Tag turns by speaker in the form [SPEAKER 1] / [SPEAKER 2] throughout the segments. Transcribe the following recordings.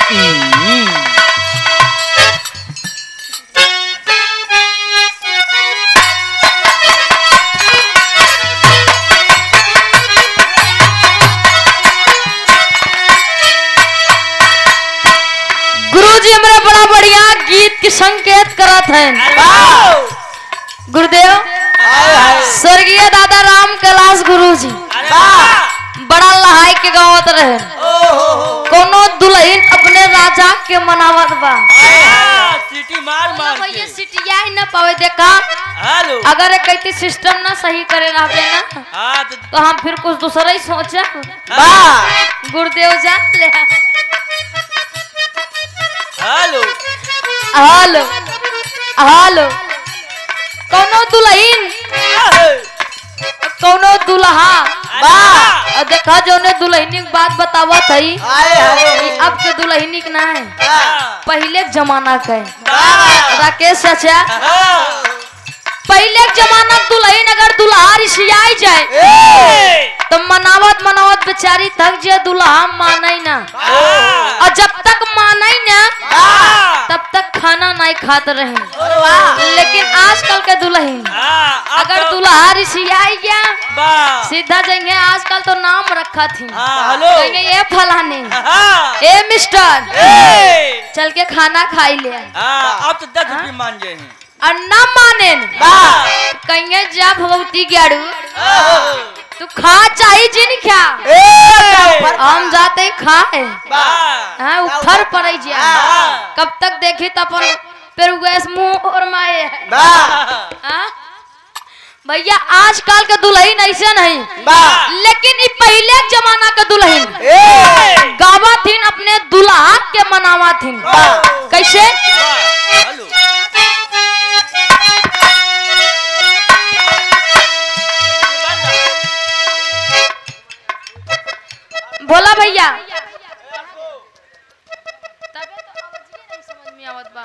[SPEAKER 1] गुरुजी हमारा बड़ा बढ़िया गीत की संकेत करत है। गुरुदेव स्वर्गीय दादा राम कैलाश गुरुजी बड़ा लहाई के गावत रहे। कोनो दुल्हन अपने राजा के मनावत बा,
[SPEAKER 2] सीटी मार मार
[SPEAKER 1] भैया सिटिया ही न पावे। देखा अगर एक कहती सिस्टम ना सही करे रहबे ना तो हम फिर कुछ दूसरा ही सोचे। गुरुदेव जान ले।
[SPEAKER 2] हेलो
[SPEAKER 1] हेलो हेलो कोनो दुल्हन कोनो दुल्हा देखा जो ने दुल्हनी की बात बतावत है। अब के दुल्हनी के ना है, पहले के जमाना का है। राकेश चाचा पहले के जमाना दुल्हन अगर दुल्हा रिसियाई जाए तो मनावत मनावत बेचारी थक जाए, दुल्हा माने ना। और जब तक माने ना तब तक खाना नहीं खाते रहे। लेकिन आजकल के दुल्हन अगर दुल्हा रिसियाई गया सीधा जाएंगे। आजकल तो नाम रखा थी, कहेंगे ये फलाने ए मिस्टर चल के खाना खाई ले।
[SPEAKER 2] अब तो 10 रुपये मान गए हैं
[SPEAKER 1] और न माने कहेंगे जा भगवती ग्याड़ू तू खा चाहिए जिन क्या हम जाते खाए उठर पड़े जा। कब तक देखी तब फिर मुंह और माए भैया। आजकल के दुल्हन ऐसे नहीं, लेकिन ये पहले जमाना के दुल्हन गावा थी अपने दुल्हा के मनावा थी। कैसे बोला भैया? तबे तो आवाज़ नहीं समझ में आवत बा।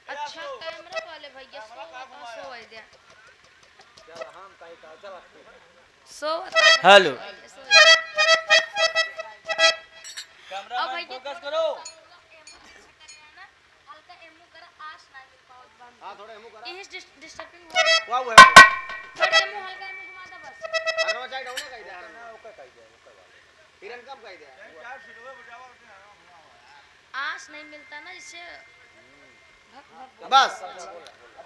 [SPEAKER 1] अच्छा कैमरा वाले भैया सो है दिया सो।
[SPEAKER 2] हेलो
[SPEAKER 1] कैमरा में फोकस करो। हल्का एमो कर आस ना मिल पावत बा। हां थोड़ा एमो करा, इस डिस्टर्बिंग वाह वो है। थोड़ा एमो हल्का एमो घुमा दे बस। अरे साइड डाउन कह दे ओके कह दे हिरन कब कह दे चार सिलवे बजावा आस नहीं मिलता ना इससे बस।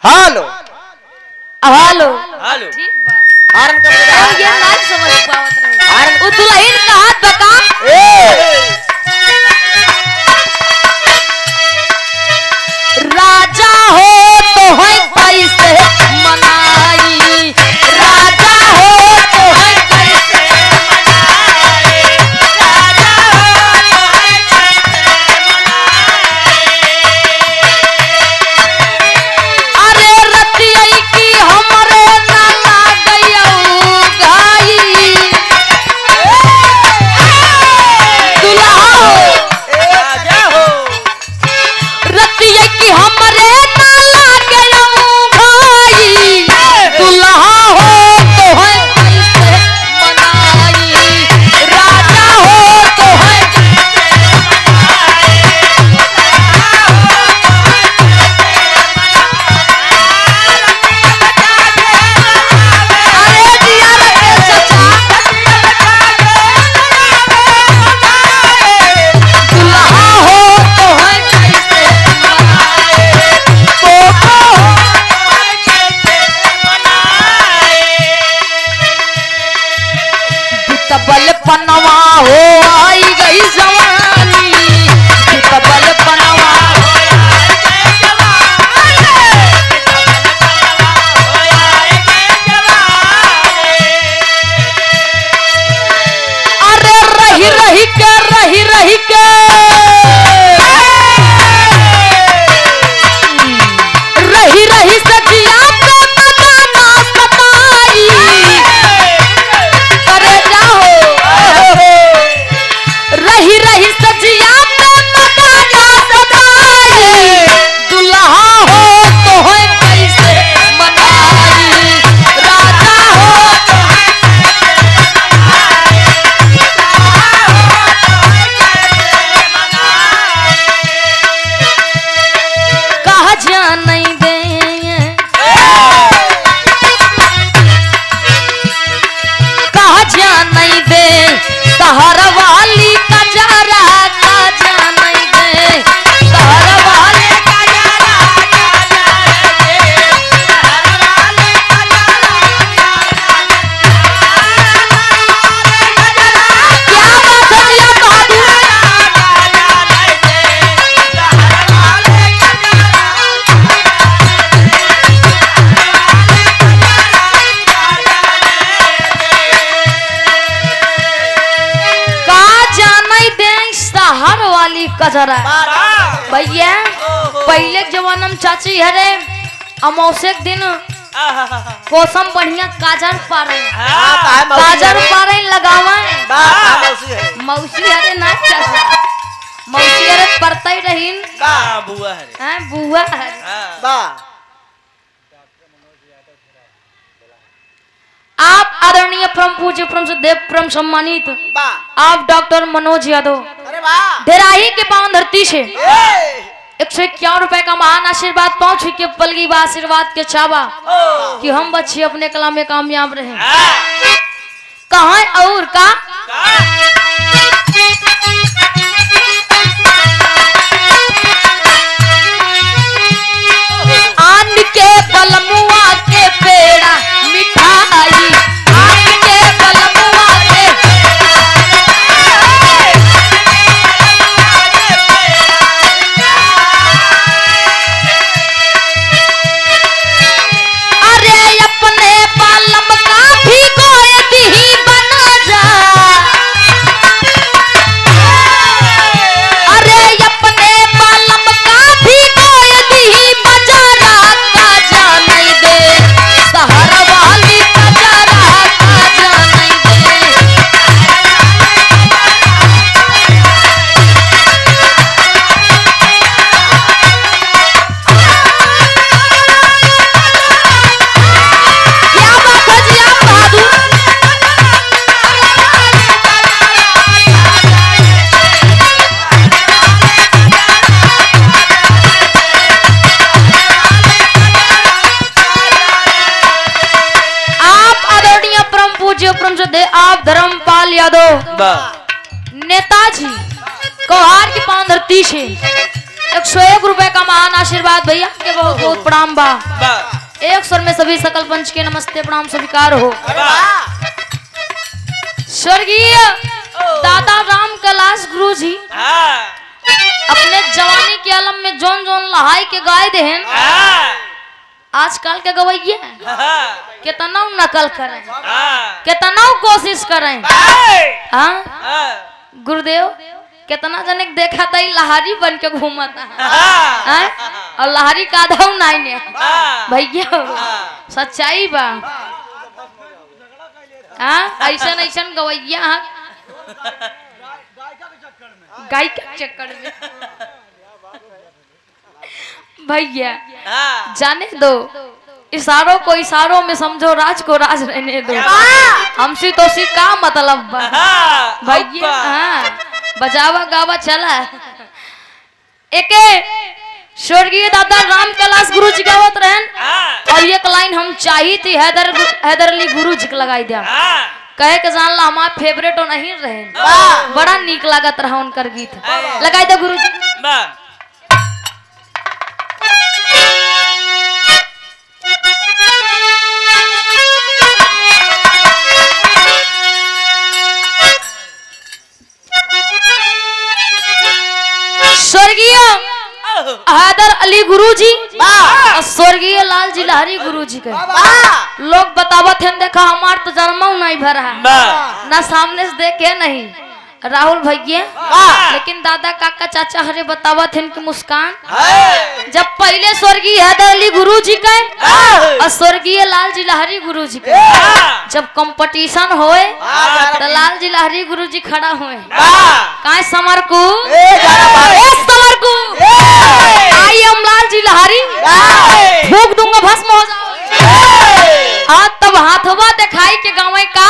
[SPEAKER 1] हेलो हेलो
[SPEAKER 2] हेलो
[SPEAKER 1] ठीक बा। हारन कब दे ये ना समझ पावत रहे। हारन वो दुल्हन का हाथ बता राजा हो तो है कैसे मनाई, राजा हो तो है कैसे मनाई, राजा हो तो है कैसे मनाई। अरे रतिया की हमरे ना लागयौ गाई दुल्हा
[SPEAKER 2] राजा हो
[SPEAKER 1] रतिया की हमरे ना लागयौ भाई दुल्हा हो तो है कैसे मनाई, राजा हो तो है अरे दिया रे चाचा दुल्हा हो तो है कैसे मनाए, पोपो हो कैसे मनाए। बितबल पनवा हो आई गई जवानी, बितबल पनवा हो आई गई जवानी, अरे रही रही के रही रही के रही रही सजिया पे मदाना सताई। अरे जाओ रही रही सजिया पे मदाना सताई दुल्हा हो तो है कैसे मनाई, राजा हो तो है कैसे मनाई, राजा हो तो है कैसे वाली कजरा भैया पहले के जमाना में चाची हरे अमावस्या के दिन कोसम बढ़िया काजर पारे लगावा मौसी हरे ना चाचा मौसी हरे पड़ता ही रहीन
[SPEAKER 2] बुआ है
[SPEAKER 1] बुआ हरे आप आदरणीय परम पूज्य परम देव परम सम्मानित आप डॉक्टर मनोज यादव धेराही के पावन धरती से 151 रुपए का महान आशीर्वाद पहुंच के पलगी बा आशीर्वाद के चावा कि हम बच्चे अपने कला में कामयाब रहे कहाँ और का आन के बलमुआ के पेड़ा मिठाई आन के बलमुआ के अरे अपने बालम का भी गोए दी बना जा अरे अपने बालम का भी गोए दी बजारा का जाने दे सहर वाली कजरा का जाने दे क्या बात है जी आप बहादुर आप आदरणीय परम पूज्य परम श्रद्धेय आप धर्मपाल यादव नेताजी कोहार की पावन धरती से 101 रुपए का महान आशीर्वाद भैया के बहुत बहुत प्रणाम बा एक स्वर में सभी सकल पंच के नमस्ते प्रणाम स्वीकार हो स्वर्गीय दादा राम कैलाश गुरु जी अपने जवानी के आलम में जोन जोन लहाई के गाय देहन आजकल के गवैये कितना नकल करें कितना कोशिश करें हाँ गुरुदेव कितना जने के देखा था लहारी बन के घूमता है और लहारी का आधा नहीं ने भैया सच्चाई बा हाँ ऐसन ऐसन गवैया गाय के चक्कर में भैया जाने दो इशारों को इशारों में समझो राज को राज रहने दो हमसे तो सी का मतलब बा भैया हाँ बजावा गावा चला एके स्वर्गीय दादा राम कैलाश गुरु जी गावत रहन और एक लाइन हम चाहिए थी हैदर अली गुरु जी के लगाई दिया कहे के जान ला हमारा फेवरेट नहीं रहे बड़ा नीक लागत रहा उनकर गीत लगाई दे गुरु जी स्वर्गीय हैदर अली गुरु जी और स्वर्गीय लाल जी लहरी गुरु जी के लोग बतावत हैं देखा हमार तो जन्म नहीं भरा ना सामने से देखे नहीं राहुल भैया लेकिन दादा काका चाचा हरे बतावत हैं कि मुस्कान जब पहले स्वर्गीय हैदर अली गुरु जी के और स्वर्गीय लाल जी लहरी गुरु जी के जब कंपटीशन होए तो लाल जी लहरी गुरु जी खड़ा हुए कहा समरकू समरकू आई हम लाल जी लहरी फूक दूंगा भस्म हो जाओ तब हाथवा दिखाई के गाँव का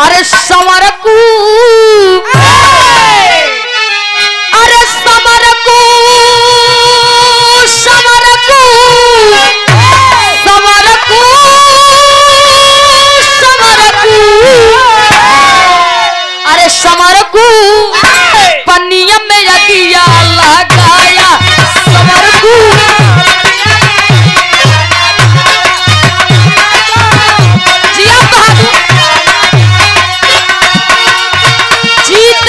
[SPEAKER 1] अरे समरकू अरे समरकू समरकू समरकू समरकू अरे समरकू पनिया में यगिया लगाया समरकू जिया बहादुर जीत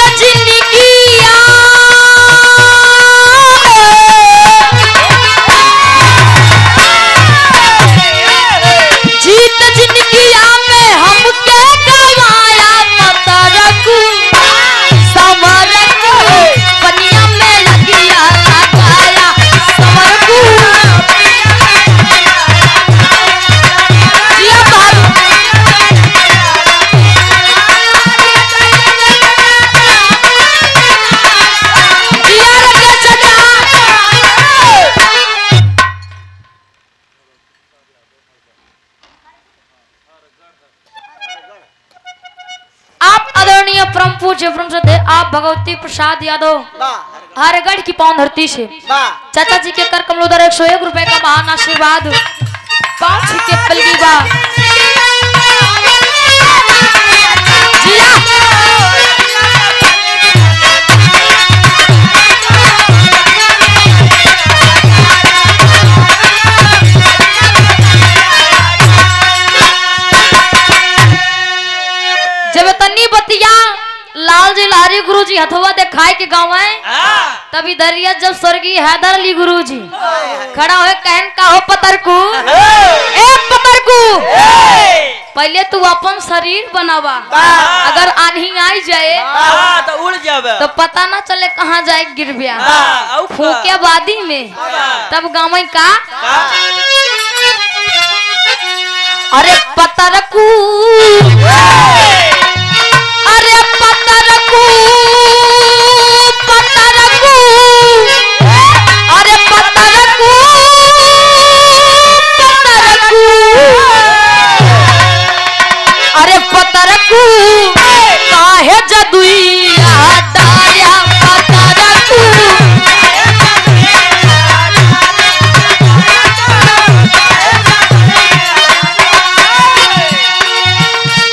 [SPEAKER 1] पूज्य ब्रह्म थे आप भगवती प्रसाद यादव हरगढ़ की पावन धरती से चाचा जी के कर कमलोदर 101 रुपए का महान आशीर्वाद 5 के पलगी बा जब तन्नी बतिया लाल जी लारी गुरु जी हथवा दिखाए के गाँव है तभी दरिया जब स्वर्गीय हैदर अली गुरु जी खड़ा हो कहन का हो पतरकू ए पतरकू पहले तू अपन शरीर बनावा अगर आंधी आई जाए
[SPEAKER 2] तो उड़ जावे
[SPEAKER 1] तो पता ना चले कहाँ जाए गिर गया फूके वादी में तब गाँव में का अरे पतरकू अरे पतरकू पतरकू अरे पतरकू पतरकू अरे पतरकू काहे जदुइया डाया पतरकू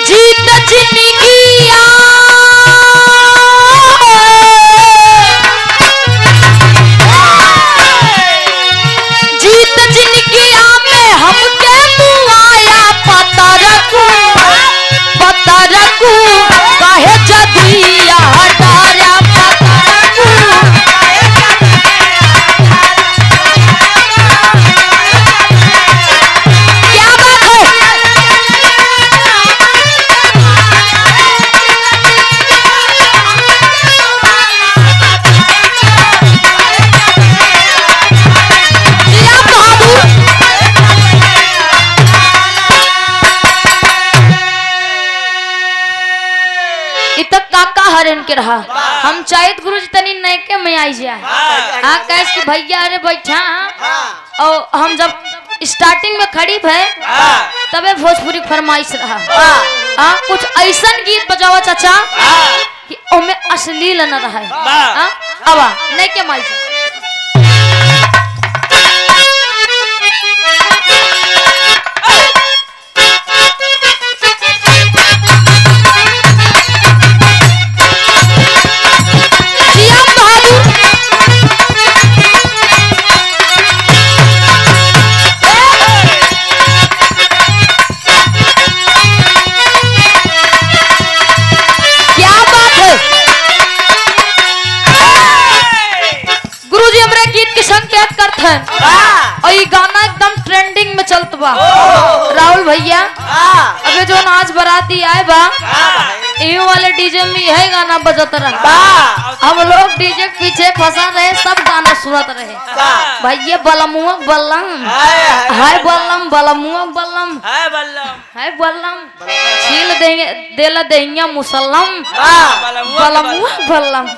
[SPEAKER 1] जीत जिंदगिया जीत जिंदगिया में हमके मुआया पतरकू पतरकू काहे जदिया हटाया पतरकू क्या बात है जिया बहादुर इतक काका हरन के रहा हम चाहत गुरु जी तनी नैके में आई जाए हाँ कैस के भैया अरे बैठा और हम जब स्टार्टिंग में खड़ी भे तबे भोजपुरी फरमाइश रहा हाँ कुछ ऐसा गीत बजावा चाचा कि ओमे अश्लील न रहा हाँ अब नैके में आई जाए जिया बहादुर क्या बात है गुरुजी हमरे गीत के संकेत करते हैं और ये गाना एकदम ट्रेंडिंग में चलत बा राहुल भैया अबे जो नाच बराती आए बा यही वाले डीजे में यही गाना बजत रहा हम लोग डीजे के पीछे फंसा रहे सब गाना सुनत रहे भैया बलमुआ बल्लम हाय बल्लम बलमुआ बल्लम
[SPEAKER 2] है बल्लम
[SPEAKER 1] हाय बल्लम छील देंगे देला देंगे मुसल्लम बलमुआ बल्लम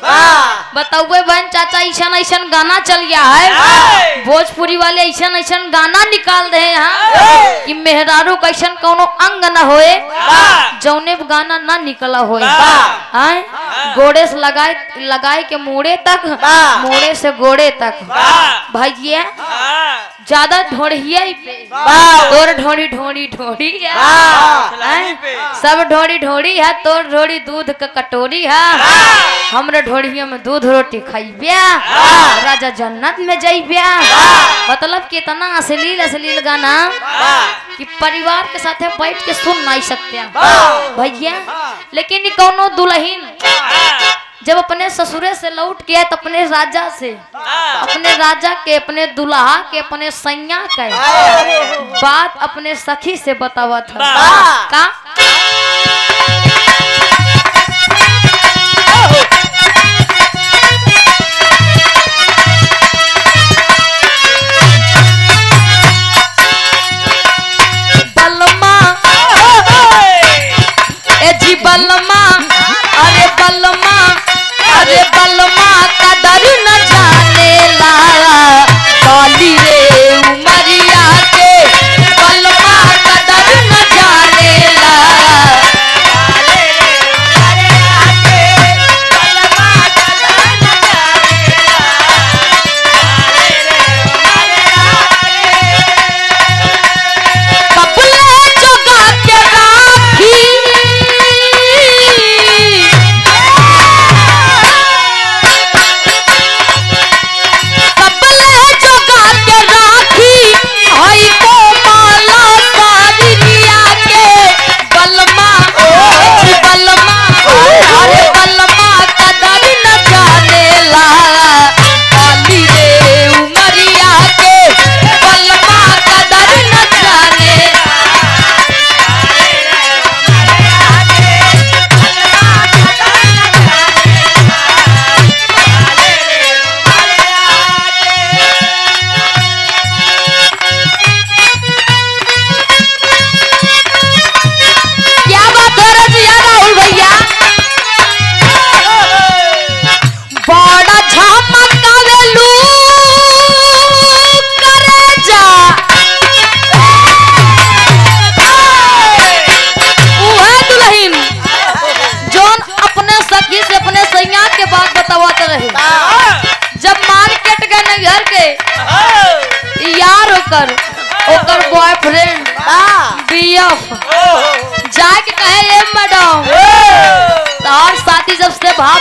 [SPEAKER 1] बताओ बहन चाचा ऐसा ऐसा गाना चल गया है भोजपुरी वाले ऐसा ऐसा गाना निकाल दे यहाँ कि मेहरारू का ऐसा कोनो अंग न होए जौने गाना ना निकला होए गोड़े से लगाए के मोड़े तक मोड़े से गोड़े तक भैया ज्यादा ढोड़िया तोर ढोड़ी ढोड़ी ढोड़ी सब ढोड़ी ढोड़ी है तोर ढोड़ी दूध का कटोरी है हमरे ढोड़िया में दूध रोटी खाइबिया राजा जन्नत में जाइबिया मतलब कितना अश्लील अश्लील गाना कि परिवार के साथ बैठ के सुन नहीं सकते भैया लेकिन कौनो दुल्हन जब अपने ससुरे से लौट के तो अपने राजा से अपने राजा के अपने दुल्हा के अपने सैया के बात अपने सखी से बतावा था का बलमा ए जी बलमा अरे बलमा अरे बलमा कदर न जाने ला काली रे उमरिया के बलमा कदर न जाने ला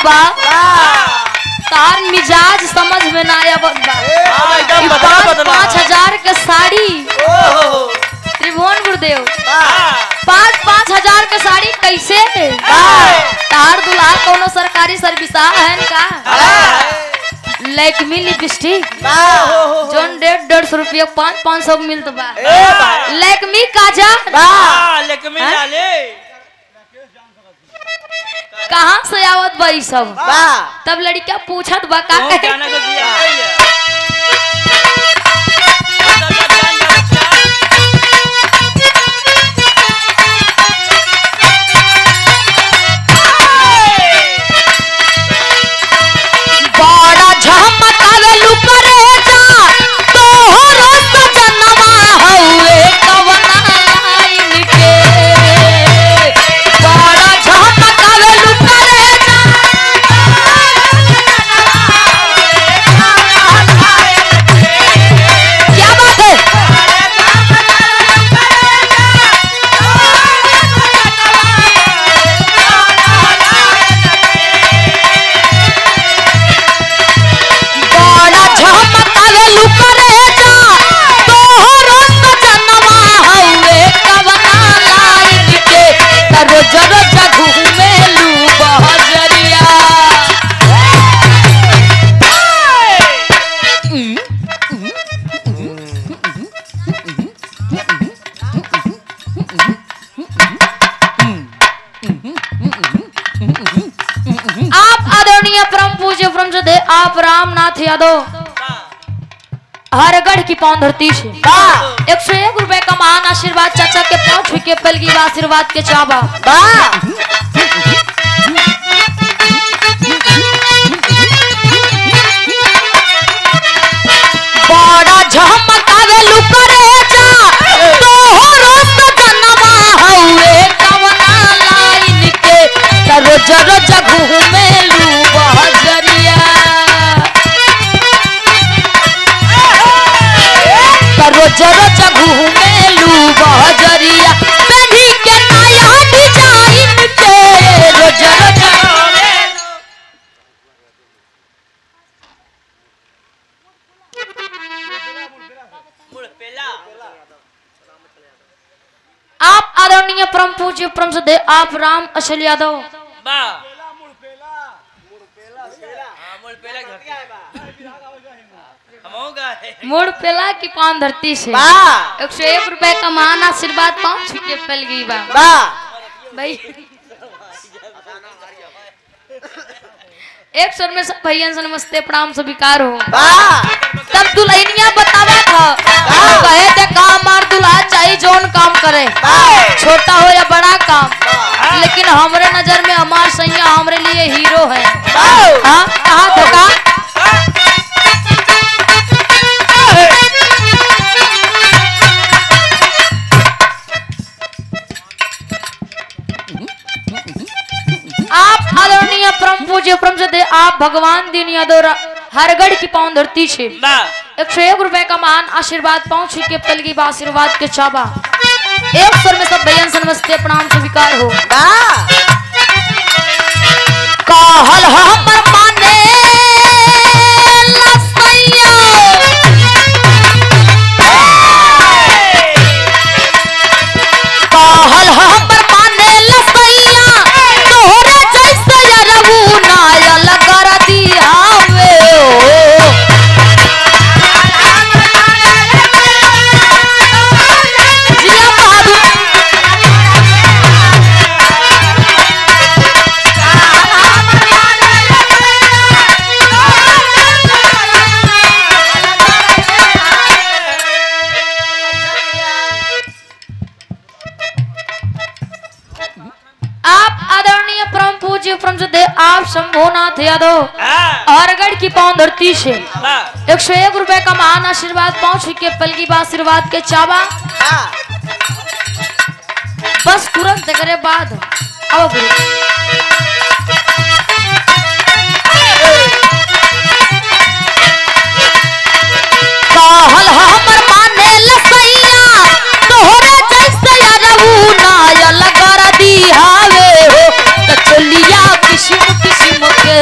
[SPEAKER 1] बाबा तार मिजाज समझ में ना आया बा।
[SPEAKER 2] एकदम बदला बदला
[SPEAKER 1] 5,000 के साड़ी त्रिभुवन गुरुदेव 5,000 के साड़ी कैसे तार दुल्हा कोनो सरकारी सर्विस है का लैक्मी लिपस्टिक जोन 150 रुपया 500 मिलत बा लैक्मी काजल
[SPEAKER 2] लेकिन डाले
[SPEAKER 1] कहाँ से आवत बा ई सब तब लड़कियां पूछत बा का कहे
[SPEAKER 2] जाना को दिया
[SPEAKER 1] बड़ा झमकावे लुकरेजा तोहरो सजनवा हउए कवना लाइन के बड़ा झमकावे लुकरेजा क्या बात है बड़ा झमकावे लुकरेजा तोहरो सजनवा हउए कवना लाइन के रोज रोज घूमेलू बहजरिया आप आदरणीय परम पूज्य परम श्रद्धेय आप रामनाथ यादव हरगढ़ की पावन धरती से 101 रुपए का महान आशीर्वाद चाचा के 5 विकेट पलगी आशीर्वाद के चाबा बड़ा झमकावे लुकरेजा तोहरो सजनवा हउए कवना लाइन के रोज रोज घूमेलू बहजरिया रोज रोज घूमेलू बहजरिया बेनी के नया डिजाइन के रोज रोज आप आदरणीय परम पूज्य परम श्रद्धेय आप राम अचल यादव मुड़ पेला की पान धरती से 101 रुपए का महान आशीर्वाद 5 विकेट पल गई बा भाई एक स्वर में सब भैया से नमस्ते प्रणाम स्वीकार हो तब दुल्हनिया बतावा था कहे थे काम मार दुल्हा चाहिए जोन काम करे छोटा हो या बड़ा काम लेकिन हमारे नजर में हमार सैया हमारे लिए हीरो है हाँ कहा तो का आप आदरणीय परम पूज्य परम श्रद्धेय आप भगवान दीन यादव हरगढ़ की पावन धरती से 101 रुपए का महान आशीर्वाद 5 के पलगी आशीर्वाद के चाबा एक स्वर में सब भैया से नमस्ते प्रणाम स्वीकार हो कहल हमर माने लसैया कहल हमर माने लसैया तोहरे जैसे यरबू नायल कर दियावे जिया बाबू आप आदरणीय परम पूज्य परम श्रद्धेय आप शंभुनाथ यादव हरगढ़ की पावन धरती से 101 रुपए का महान आशीर्वाद 5 के पलगी आशीर्वाद के चाबा बस तुरंत करे बाद आओ कहल हमर माने लसैया तोहरे जैसे यरबू नायल कर दियावे हो त चलिया किस्म किस्म के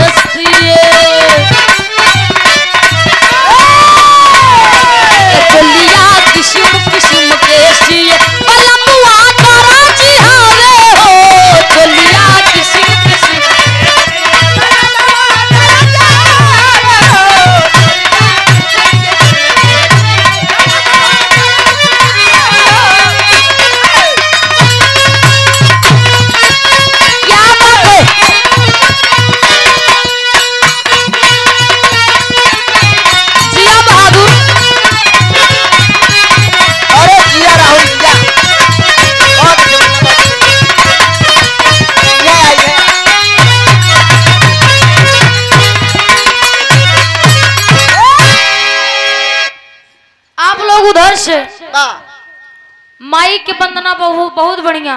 [SPEAKER 1] माई के वंदना बहुत बढ़िया,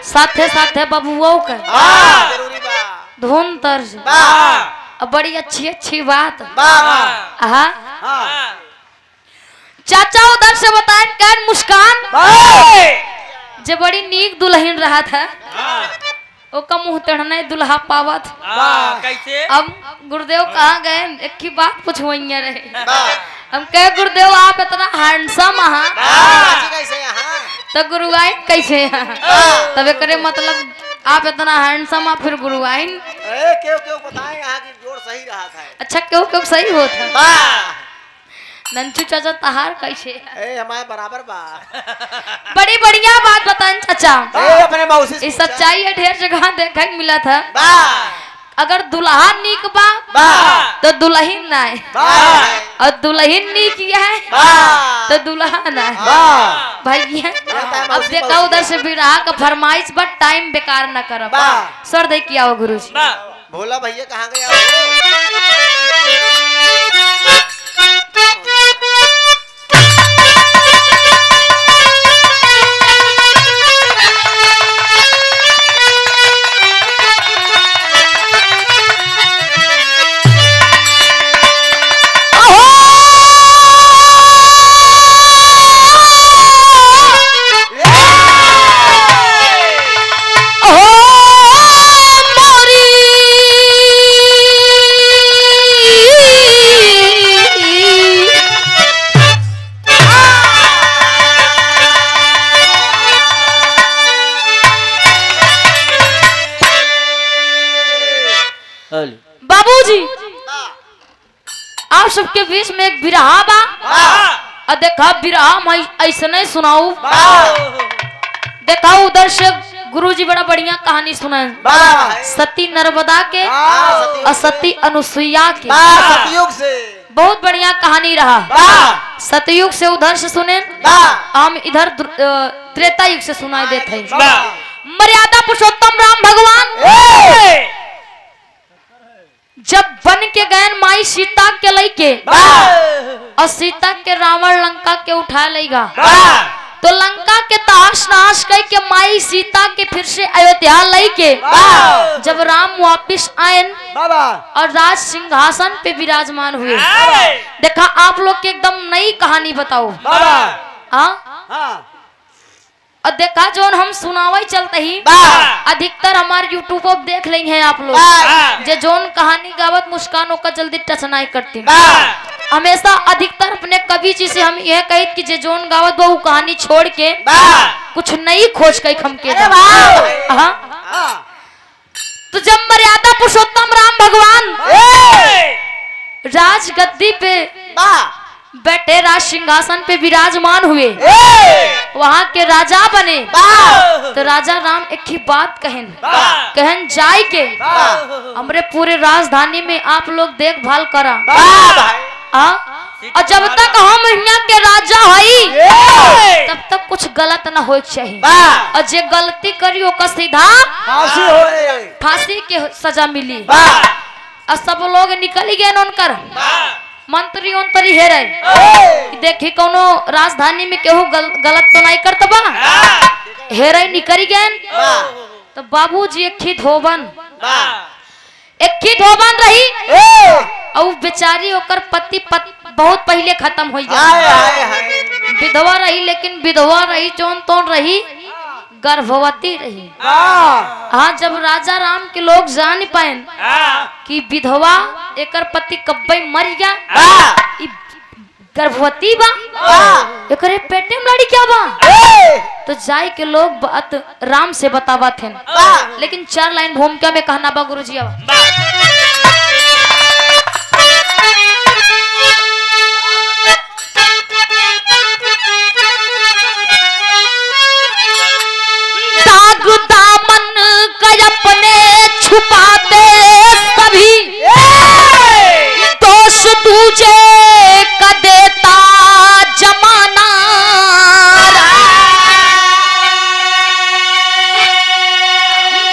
[SPEAKER 1] साथे साथे बबुओं के धुन तर्ज, बड़ी अच्छी अच्छी बात। चाचा उधर से बताए कैन मुस्कान जे बड़ी नीक दुल्हन रहा था, ओका मुंह तेढ़ने दुल्हा पावत।
[SPEAKER 2] कैसे?
[SPEAKER 1] अब गुरुदेव कहाँ गए, एक ही बात पूछवइया रहे। हम कहे गुरुदेव आप इतना हैंडसम तो गुरुआइन कैसे तब करे मतलब आप इतना हैंडसम फिर गुरुआइन
[SPEAKER 3] क्यों क्यों बताएं यहाँ की जोड़ सही रहा था।
[SPEAKER 1] अच्छा क्यों क्यों सही होता नंचू चाचा तहार कैसे
[SPEAKER 3] हमारे बराबर बा।
[SPEAKER 1] बड़ी बढ़िया बात बताएं चाचा,
[SPEAKER 3] अपने मौसी
[SPEAKER 1] इस सच्चाई है ढेर जगह देखने को मिला था। अगर दुल्हा नीक बा तो दुल्हन ना है, और दुल्हन नीक है तो दुल्हा ना है। भैया अब देखा उधर से बिरहा का फरमाइश बट टाइम बेकार न करब। सर दे किया हो गुरु जी।
[SPEAKER 3] भोला भैया कहाँ गया?
[SPEAKER 1] बाबूजी आप सबके बीच में एक बिरहा बा, और देखा बिरहा मैं ऐसे नहीं सुनाऊ। देखा उधर से गुरुजी बड़ा बढ़िया कहानी सुनाए, सती नर्मदा के और सती अनुसुईया के।
[SPEAKER 3] सतयुग से
[SPEAKER 1] बहुत बढ़िया कहानी रहा। सतयुग से उधर से सुने, हम इधर त्रेता युग से सुनाई देते हैं। मर्यादा पुरुषोत्तम राम भगवान जब बन के गए माई सीता के लइके, और सीता के रावण लंका के उठा लेगा, तो लंका के तहस नहस कह के माई सीता के फिर से अयोध्या लेके जब राम वापिस आए और राज सिंहासन पे विराजमान हुए। देखा आप लोग के एकदम नई कहानी बताओ। और देखा जो हम सुनावे चलते ही अधिकतर हमारे यूट्यूब पर देख लेंगे हैं आप लोग, जे जोन कहानी गावत मुस्कानों का जल्दी टच नहीं करती। हमेशा अधिकतर अपने कवि जी से हम यह कही कि जे जोन गावत वो कहानी छोड़ के कुछ नई खोज कई हम के। तो जब मर्यादा पुरुषोत्तम राम भगवान राज गद्दी पे बैठे, राज सिंहासन पे विराजमान हुए, वहाँ के राजा बने, तो राजा राम एक ही बात कहन जाय के हमरे पूरे राजधानी में आप लोग देखभाल करा। और जब तक हम यहाँ के राजा हई तब तक कुछ गलत न हो चाहिए, और जे गलती करी ओका सीधा फांसी के सजा मिली। और सब लोग निकल गए उनकर मंत्री उनतरी हेरे देखी कोनो राजधानी में केहू गलत तो नहीं करता बा, हेरे निकल गए। तो बाबूजी एक ही धोबन रही, और बेचारी ओकर पति बहुत पहले खत्म हो गया। विधवा रही, लेकिन विधवा रही जोन तोन रही, गर्भवती रही। हाँ, जब राजा राम के लोग जान पाए कि विधवा एकर पति कब्बे मर गया, गर्भवती बा, एकरे पेटे में लड़ी क्या बा, तो जाय के लोग बात राम से बतावा थे। लेकिन 4 लाइन भूमिका में कहना बा गुरुजी। दामन का अपने छुपाते सभी, दोष दूजे का देता जमाना।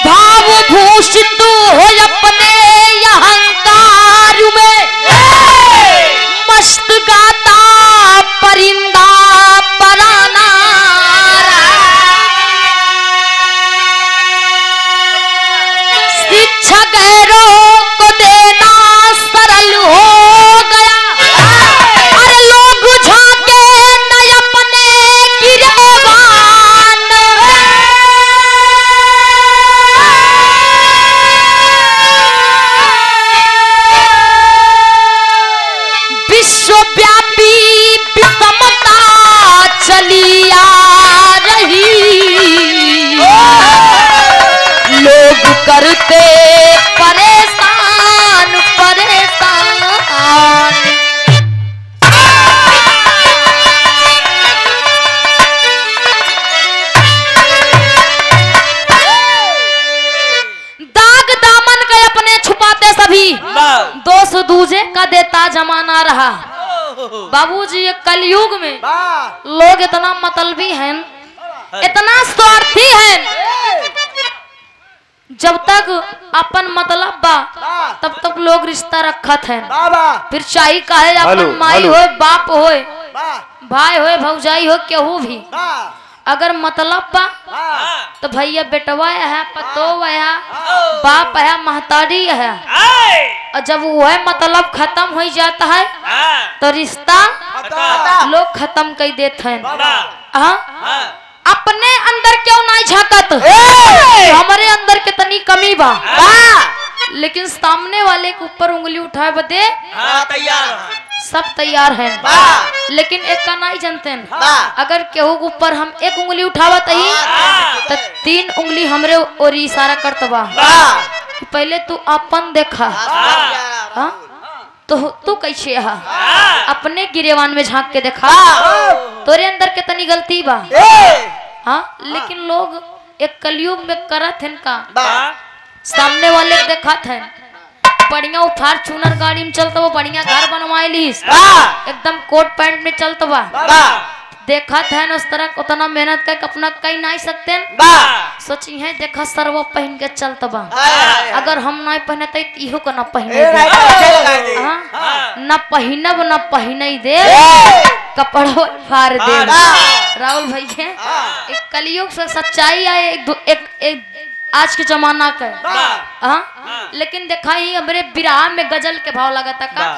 [SPEAKER 1] भाव भूषित हो अपने अहंकार में, मस्त गाता परिंदा पराना। गैरों को देना सरल हो गया। अरे लोग झांके न अपने गिरेबान, विश्वव्यापी विषमता चली आ रही। लोग करते परेशान परेशान। दाग दामन के अपने छुपाते सभी, दोष दूजे का देता जमाना रहा। बाबूजी ये कलयुग में लोग इतना मतलबी हैं, इतना स्वार्थी हैं, जब तक अपन मतलब बा तब तक लोग रिश्ता रखत हैं। फिर चाहे काहे अपन माई होए, बाप होए, भाई होए, भौजाई हो, केहू भी अगर मतलब बा तो भैया बेटवा है, पतोह है, बाप है, महतारी है। और जब वह मतलब खत्म हो जाता है तो रिश्ता लोग खत्म कर देते हैं। अपने अंदर क्यों नहीं झांकत, हमारे अंदर कितनी कमी बा, लेकिन सामने वाले के ऊपर उंगली उठाए बदे सब तैयार हैं, लेकिन एक का नहीं जानते हैं। अगर केहू के ऊपर हम एक उंगली उठावत ही तो 3 उंगली हमरे और इशारा करत बा कि पहले तू अपन देखा, तो तू कैसे है, अपने गिरेवान में झांक के देखा तोरे अंदर कितनी गलती बा। हाँ, लेकिन लोग एक कलयुग में करत हैं का, सामने वाले देखा थे बढ़िया उफार चुनर गाड़ी में चलता, वो बढ़िया घर बनवाए लीस, एकदम कोट पैंट में चलता बा, देखा था उस तरह उतना मेहनत कर अपना कहीं नहीं सकते, सोची है देखा सरवा पहन के चलता बा, अगर हम नहीं पहने तो इहो को न पहने न पहनब न पहने दे, कपड़ा फाड़ दे। राहुल भैया एक कलयुग से सच्चाई आए, एक आज के जमाना का, लेकिन देखा ही हमरे बिरहा में गजल के भाव लगा था का?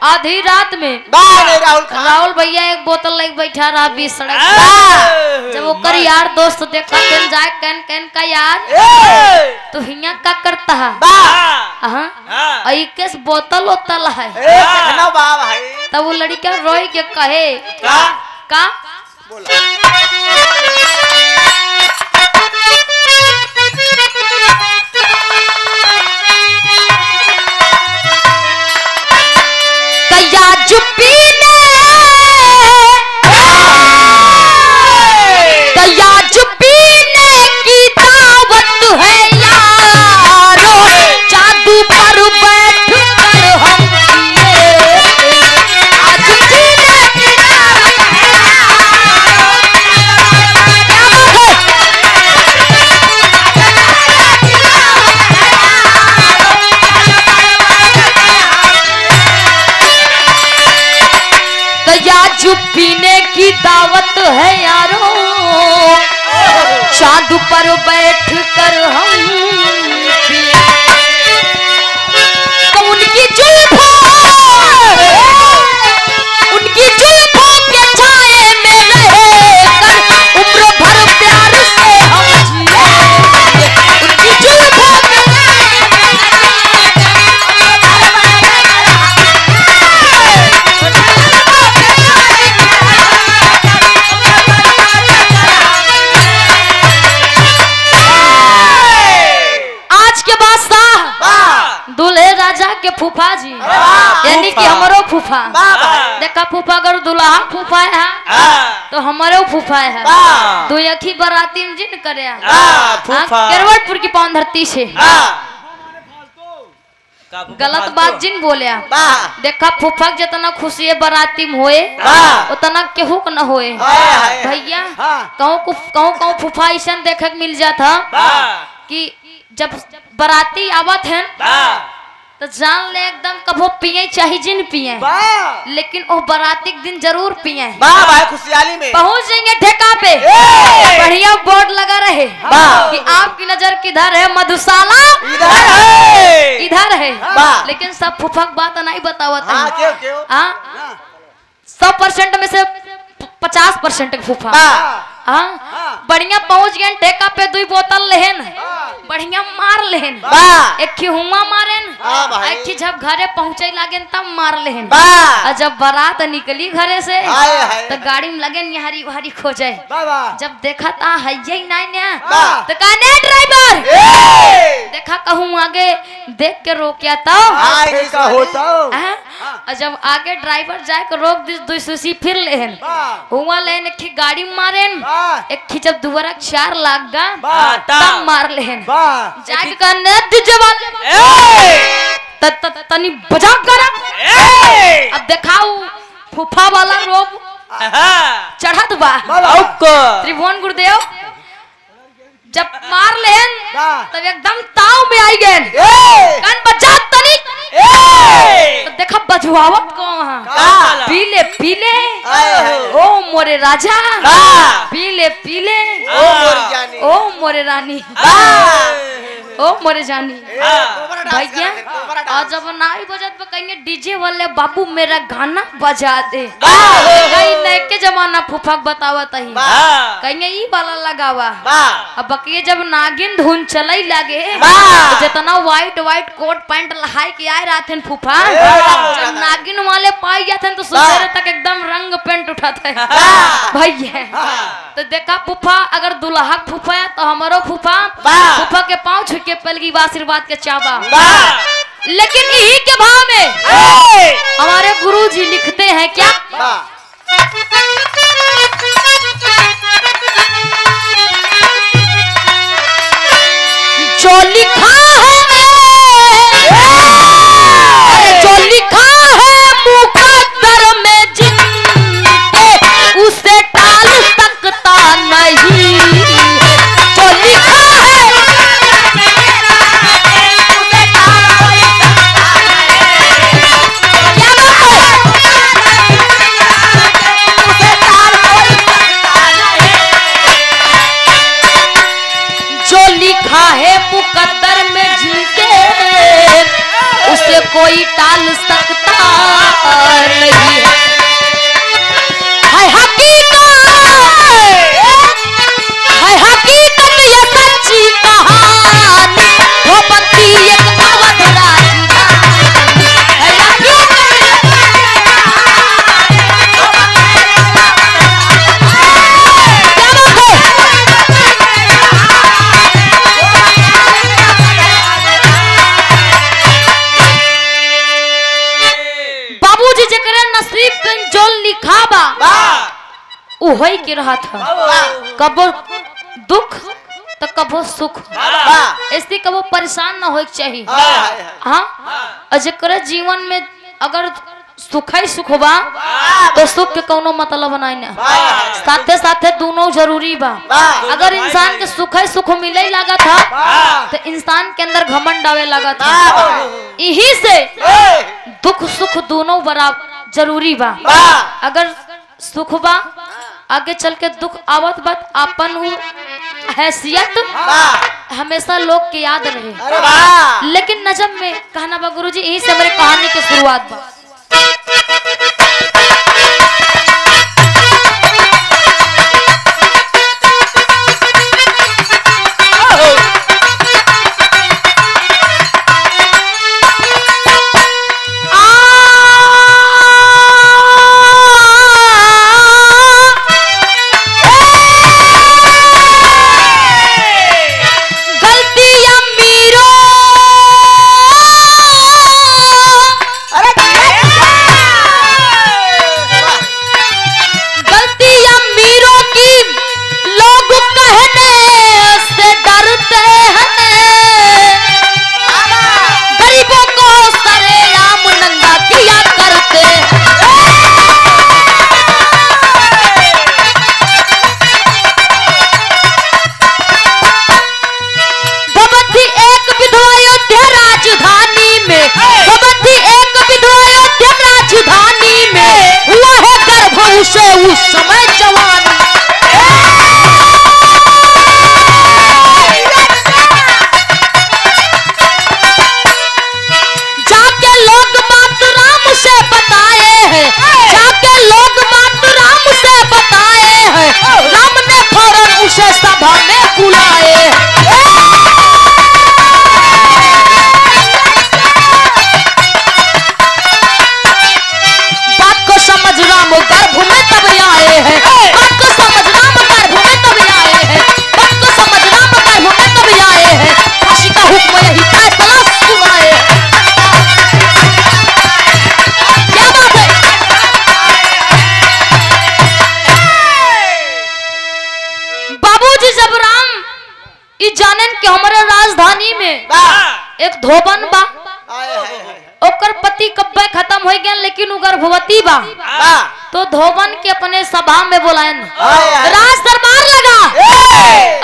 [SPEAKER 1] आधी रात में राहुल भैया एक बोतल लेके बैठा रहा 20 सड़क, जब वो कर यार दोस्त देखा तेन जाए कैन कैन का यार तो हिया का करता है, इक्कीस बोतल उतल है। तब वो लड़का रोई के कहे का पीने की दावत है यारो, चांद पर बैठ कर हम तो उनकी जुल्फों के छाए में रहकर उम्र भर प्यार से हम जिए, उनकी जुल्फों के के फूफा जी, यानी कि हमारो फूफा, देखा फूफा अगर दुल्हा फूफा है तो हमारो फूफा है, दो अखी बराती जिन करे करवटपुर की पावन धरती से गलत बात जिन बोलिया
[SPEAKER 3] वाह
[SPEAKER 1] देखा फुफक जितना खुशी है बाराती में होए
[SPEAKER 3] वाह।
[SPEAKER 1] उतना केहू के न होए
[SPEAKER 3] हाय।
[SPEAKER 1] भैया
[SPEAKER 3] हाँ।
[SPEAKER 1] कहूँ फुफा ऐसा देखे के मिल जाता कि जब बाराती आवत है तो जान ले एकदम कभो पिए चाहे जिन पिए
[SPEAKER 3] वाह
[SPEAKER 1] लेकिन वो बाराती के दिन जरूर पिए
[SPEAKER 3] वाह भाई खुशहाली में
[SPEAKER 1] पहुंच जाएंगे ठेका पे बढ़िया बोर्ड लगा रहे
[SPEAKER 3] वाह।
[SPEAKER 1] कि आपकी नजर किधर है मधुशाला
[SPEAKER 3] इधर है
[SPEAKER 1] इधर है
[SPEAKER 3] वाह।
[SPEAKER 1] लेकिन सब फुफक बात नहीं बतावत
[SPEAKER 3] हाँ क्यों क्यों
[SPEAKER 1] हाँ 100% में से 50% फूफा
[SPEAKER 3] वाह
[SPEAKER 1] हाँ बढ़िया पहुंच गए ठेका पे 2 बोतल लेहन बढ़िया मार लेहन
[SPEAKER 3] वाह
[SPEAKER 1] एक हुआ मारेन
[SPEAKER 3] हाँ भाई।
[SPEAKER 1] एक जब घरे पहुंचे लागे तब मार लेहन
[SPEAKER 3] वाह
[SPEAKER 1] और जब बारात निकली घरे से
[SPEAKER 3] हाय, हाय।
[SPEAKER 1] तो गाड़ी में लगे निहारी वारी खोजे
[SPEAKER 3] वाह
[SPEAKER 1] जब देखा था है ही नहीं
[SPEAKER 3] वाह।
[SPEAKER 1] तो कहने ड्राइवर देखा कहूँ आगे देख के रोकिया तो
[SPEAKER 3] ऐसा होता
[SPEAKER 1] हाँ? और जब आगे ड्राइवर जाए के रोक दी सुसी फिर लेहन हुआ लेन एक गाड़ी में मारेन एक जब दोबारा 4 लाख गा तब मार लेहन जाके कहने तनी बजा करा अब देखाऊ फूफा वाला रोब चढ़त बा त्रिभुवन गुरुदेव जब मार लेन तब एकदम ताव में आई गए कान बजा तनी तो देखा बजवावत को वहाँ पीले पीले ओ मोरे राजा पीले पीले ओ मोरे रानी ओ मोरे जानी भैया और जब नाई बजत पे कहेंगे डीजे वाले बाबू मेरा गाना बजा दे कहीं नए के जमाना फुफक बतावत ही कहेंगे ई वाला लगावा अब बकिए जब नागिन धुन चलई लगे तो जितना व्हाइट कोट पैंट लहाई के आए रहते फूफा जब नागिन वाले पाई जाते तो सुबह तक एकदम रंग पेंट उठाते भैया तो देखा फूफा अगर दुल्हा फूफा है तो हमारो फूफा फूफा के पाँव छू के पलगी आशीर्वाद के चावा लेकिन यही के भाव में हमारे गुरुजी लिखते हैं क्या जो लिखा है जो लिखा है मुकद्दर में जिनके उसे टाल सकता नहीं जो लिखा है जो लिखा है मुकद्दर में जिनके उसे कोई टाल सकता नहीं है हकीकत ये सच्ची कहानी वो बनती एक अवध राजधानी बाबूजी जकरे नसीब में जो लिखा बा वही के रहा था कबो दुख तो कबो सुख ऐसे कबो परेशान ना होए चाहिए हाँ और जकरे जीवन में अगर सुख ही सुख बा तो सुख के कोनो मतलब नहीं ना साथे साथे दोनों जरूरी बा अगर इंसान के सुख ही सुख मिले लगा था तो इंसान के अंदर घमंड आवे लगा था यही से दुख सुख दोनों बराबर जरूरी बा अगर सुख बा आगे चल के दुख आवत बात अपन हैसियत हमेशा लोग के याद रहे लेकिन नजम में कहना बा गुरुजी यही से मेरे कहानी की शुरुआत बा सभा में बुलाए। बात को समझ राम गर्भ में तब आए हैं, बात को समझ राम गर्भ में तब आए हैं, बात को समझ राम गर्भ में तब आए हैं। फांसी का हुक्म यही फैसला सुनाए। क्या बात है। बाबूजी जब राम ई जानन के हमारे राजधानी में एक धोबन बा, ओकर पति कब्बे खत्म हो गया लेकिन उ गर्भवती बा, तो धोबन के अपने सभा में बुलायन। राज दरबार लगा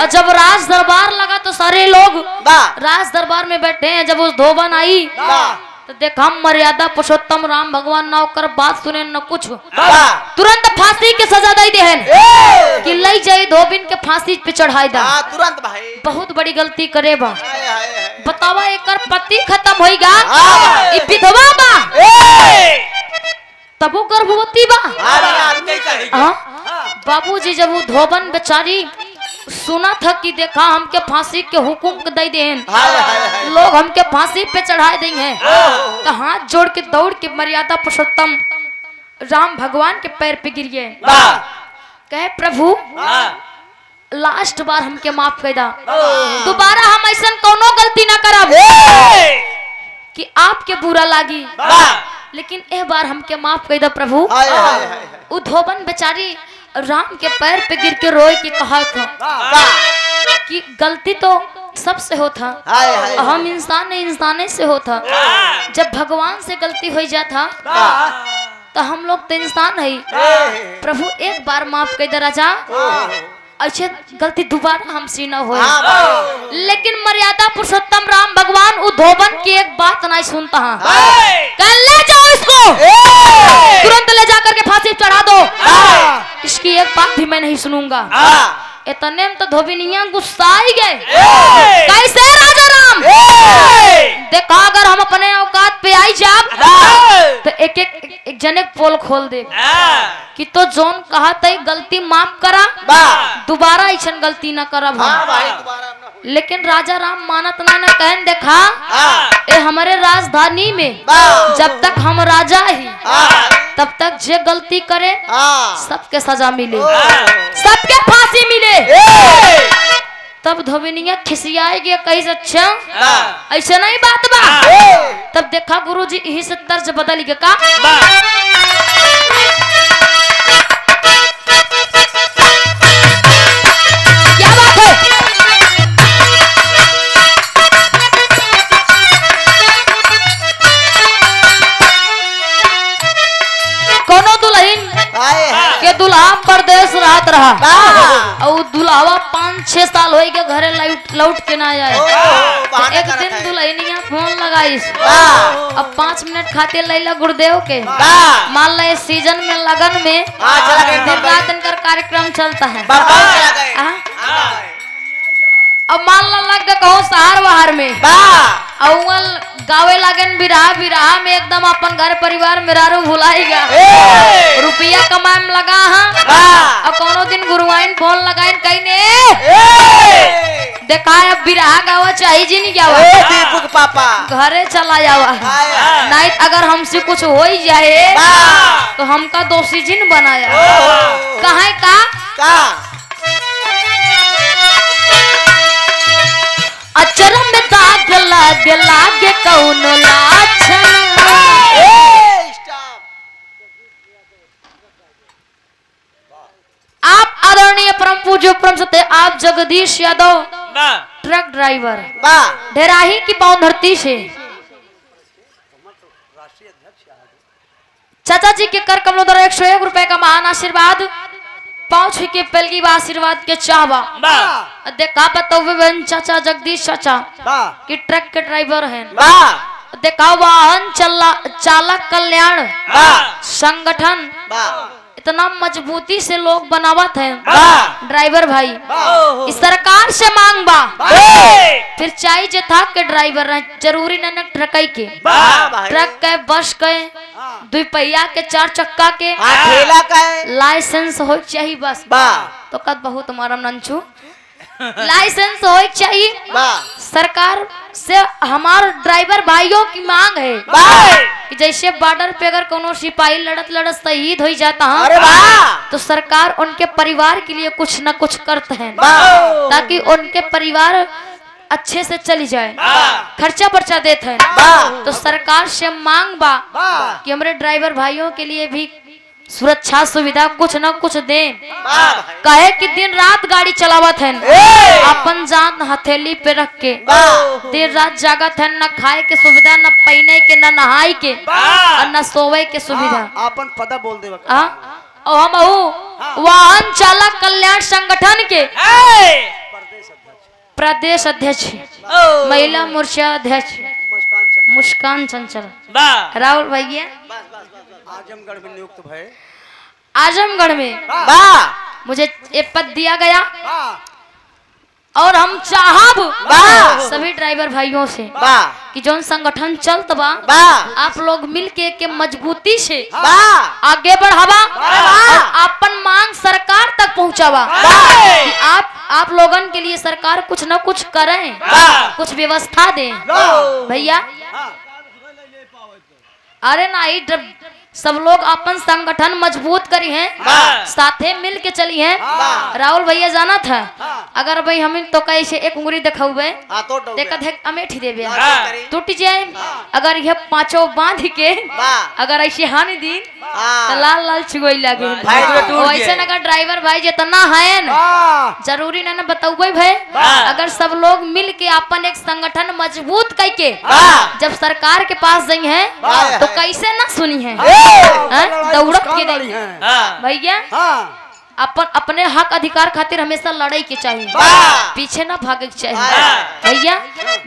[SPEAKER 1] और जब राज दरबार लगा तो सारे लोग राज दरबार में बैठे हैं। जब उस धोबन आई तो देखा मर्यादा पुरुषोत्तम राम भगवान ना ओकर बात सुने न कुछ, तुरंत फांसी के सजा दे देहन कि लई जाए धोबिन के फांसी पे चढ़ाई दा।
[SPEAKER 3] तुरंत भाई
[SPEAKER 1] बहुत बड़ी गलती करे बा। बतावा एकर पति खत्म होइगा, ई विधवा बा तबो गर्भवती बा। बाबूजी जब वो धोबन बेचारी सुना था कि देखा हमके फांसी के हुक्म दे देन, लोग हमके फांसी पे चढ़ाए देंगे, तो हाथ जोड़ के दौड़ के मर्यादा पुरुषोत्तम राम भगवान के पैर पे गिर गए। कहे प्रभु लास्ट बार हमके माफ कर दा, दोबारा हम ऐसा कोनो गलती ना करब कि आपके बुरा लागी, लेकिन ए बार हमके माफ कर दा प्रभु। उ धोबन बेचारी राम के पैर पे गिर के रोए के कहा था कि गलती तो सबसे होता, हम इंसाने से होता। जब भगवान से गलती हो जाता तो हम लोग तो इंसान है। प्रभु एक बार माफ कर दे राजा, अच्छे गलती दोबारा हमसे न हो। लेकिन मर्यादा पुरुषोत्तम राम भगवान उ धोबन की एक बात नहीं सुनता है। ले जाओ इसको, तुरंत ले जाकर के फांसी चढ़ा दो, इसकी एक बात भी मैं नहीं सुनूंगा। इतने में तो धोबिनिया गुस्सा ही गए। कैसे राजा राम, देखा अगर हम अपने औकात पे आई जाब तो एक जने पोल खोल दे कि तो जोन कहा तय गलती माफ करा, दोबारा ऐसा गलती न करब। लेकिन राजा राम मानत ना कहन देखा ए हमारे राजधानी में जब तक हम राजा ही तब तक जे गलती करे सबके सजा मिले, सबके फांसी मिले। तब धोबिनिया खिसियाए गया कहीं से अच्छा ऐसा नहीं बात बा। तब देखा गुरुजी यही से तर्ज बदल गया का क्या बात है। कोनो दुल्हन के दुल्हा परदेश रात रहा और दुल्हावा 5-6 साल हो गए घरे लौट के ना जाए। एक दिन दुल्हनिया फोन लगाई अब 5 मिनट खाते लैला गुरुदेव के, मान लो सीजन में लगन में दिन रात इनका कार्यक्रम चलता है। अब मान लो लग गए कहो सहार बहार में अव्वल गावे लागन बिराह में एकदम अपन घर परिवार मेरारू भुलाएगा, रुपया कमाए में लगा हाँ। अब कोनो दिन गुरुआइन फोन लगाइन कहीं देखा अब बिराह गावा चाहिए जी नहीं गावा
[SPEAKER 3] पापा
[SPEAKER 1] घरे चला जावा, नहीं अगर हमसे कुछ हो ही जाए तो हमका दोषी जिन बनाया। कहाँ का अचरम में दाग लागे कौन लाछन। आप आदरणीय परम पूज्य परम सत्य आप जगदीश यादव ट्रक ड्राइवर ढेराही की पावन धरती से चाचा जी के कर कमलों द्वारा 101 रुपए का महान आशीर्वाद पाँच के पलगी आशीर्वाद के चाहवा देखा बतौन चाचा जगदीश चाचा कि ट्रक के ड्राइवर हैं। देखा वाहन चालक कल्याण संगठन इतना मजबूती से लोग बनावत हैं ड्राइवर भाई, इस सरकार से मांग बा फिर चाहिए था के ड्राइवर जरूरी न ट्रक के ट्रक के बस के 2 पहिया के 4 चक्का के लाइसेंस हो चाहिए बस तो कद बहुत हमारा नंचू लाइसेंस हो चाहिए। सरकार से हमार ड्राइवर भाइयों की मांग है कि जैसे बॉर्डर पे अगर कोनो सिपाही लड़त शहीद हो जाता है तो सरकार उनके परिवार के लिए कुछ न कुछ करते हैं ताकि उनके परिवार अच्छे से चली जाए, खर्चा पर्चा देते हैं। तो सरकार से मांग बा कि हमारे ड्राइवर भाइयों के लिए भी सुरक्षा सुविधा कुछ न कुछ दें। कहे कि दिन रात गाड़ी चलावत है, अपन जान हथेली पे रख के दिन रात जागत है, न खाए के सुविधा, न पहने के, न नहाए के और न सोवे के सुविधा।
[SPEAKER 3] अपन पता बोल दे
[SPEAKER 1] हम वाहन चालक कल्याण संगठन के प्रदेश अध्यक्ष, महिला मोर्चा अध्यक्ष मुस्कान चंचल राहुल भैया
[SPEAKER 3] आजमगढ़ में नियुक्त भय।
[SPEAKER 1] आजमगढ़ में मुझे ये पद दिया गया और हम चाहब सभी ड्राइवर भाइयों से कि जो संगठन चलत बा आप लोग मिलके के मजबूती से आगे बढ़ावा और अपन मांग सरकार तक पहुंचावा कि आप लोगन के लिए सरकार कुछ न कुछ करें, कुछ व्यवस्था दें भैया। अरे नहीं, सब लोग अपन संगठन मजबूत करी हैं, साथे मिल के चली हैं। राहुल भैया जाना था अगर भाई हम तो कैसे एक उंगली दिखावे अमेठी देवे टूट जाए, अगर यह पांचों बांध के अगर ऐसे हानि दी तो लाल लाल चुगोई लगे। वैसे अगर ड्राइवर भाई जितना है न जरूरी न बताऊे भाई, अगर सब लोग मिल के अपन एक संगठन मजबूत करके जब सरकार के पास गई है तो कैसे न सुनी है, दौड़त के नहीं भैया। अपन अपने हक अधिकार खातिर हमेशा लड़ाई के चाहिए, पीछे ना भागे के चाहिए भैया।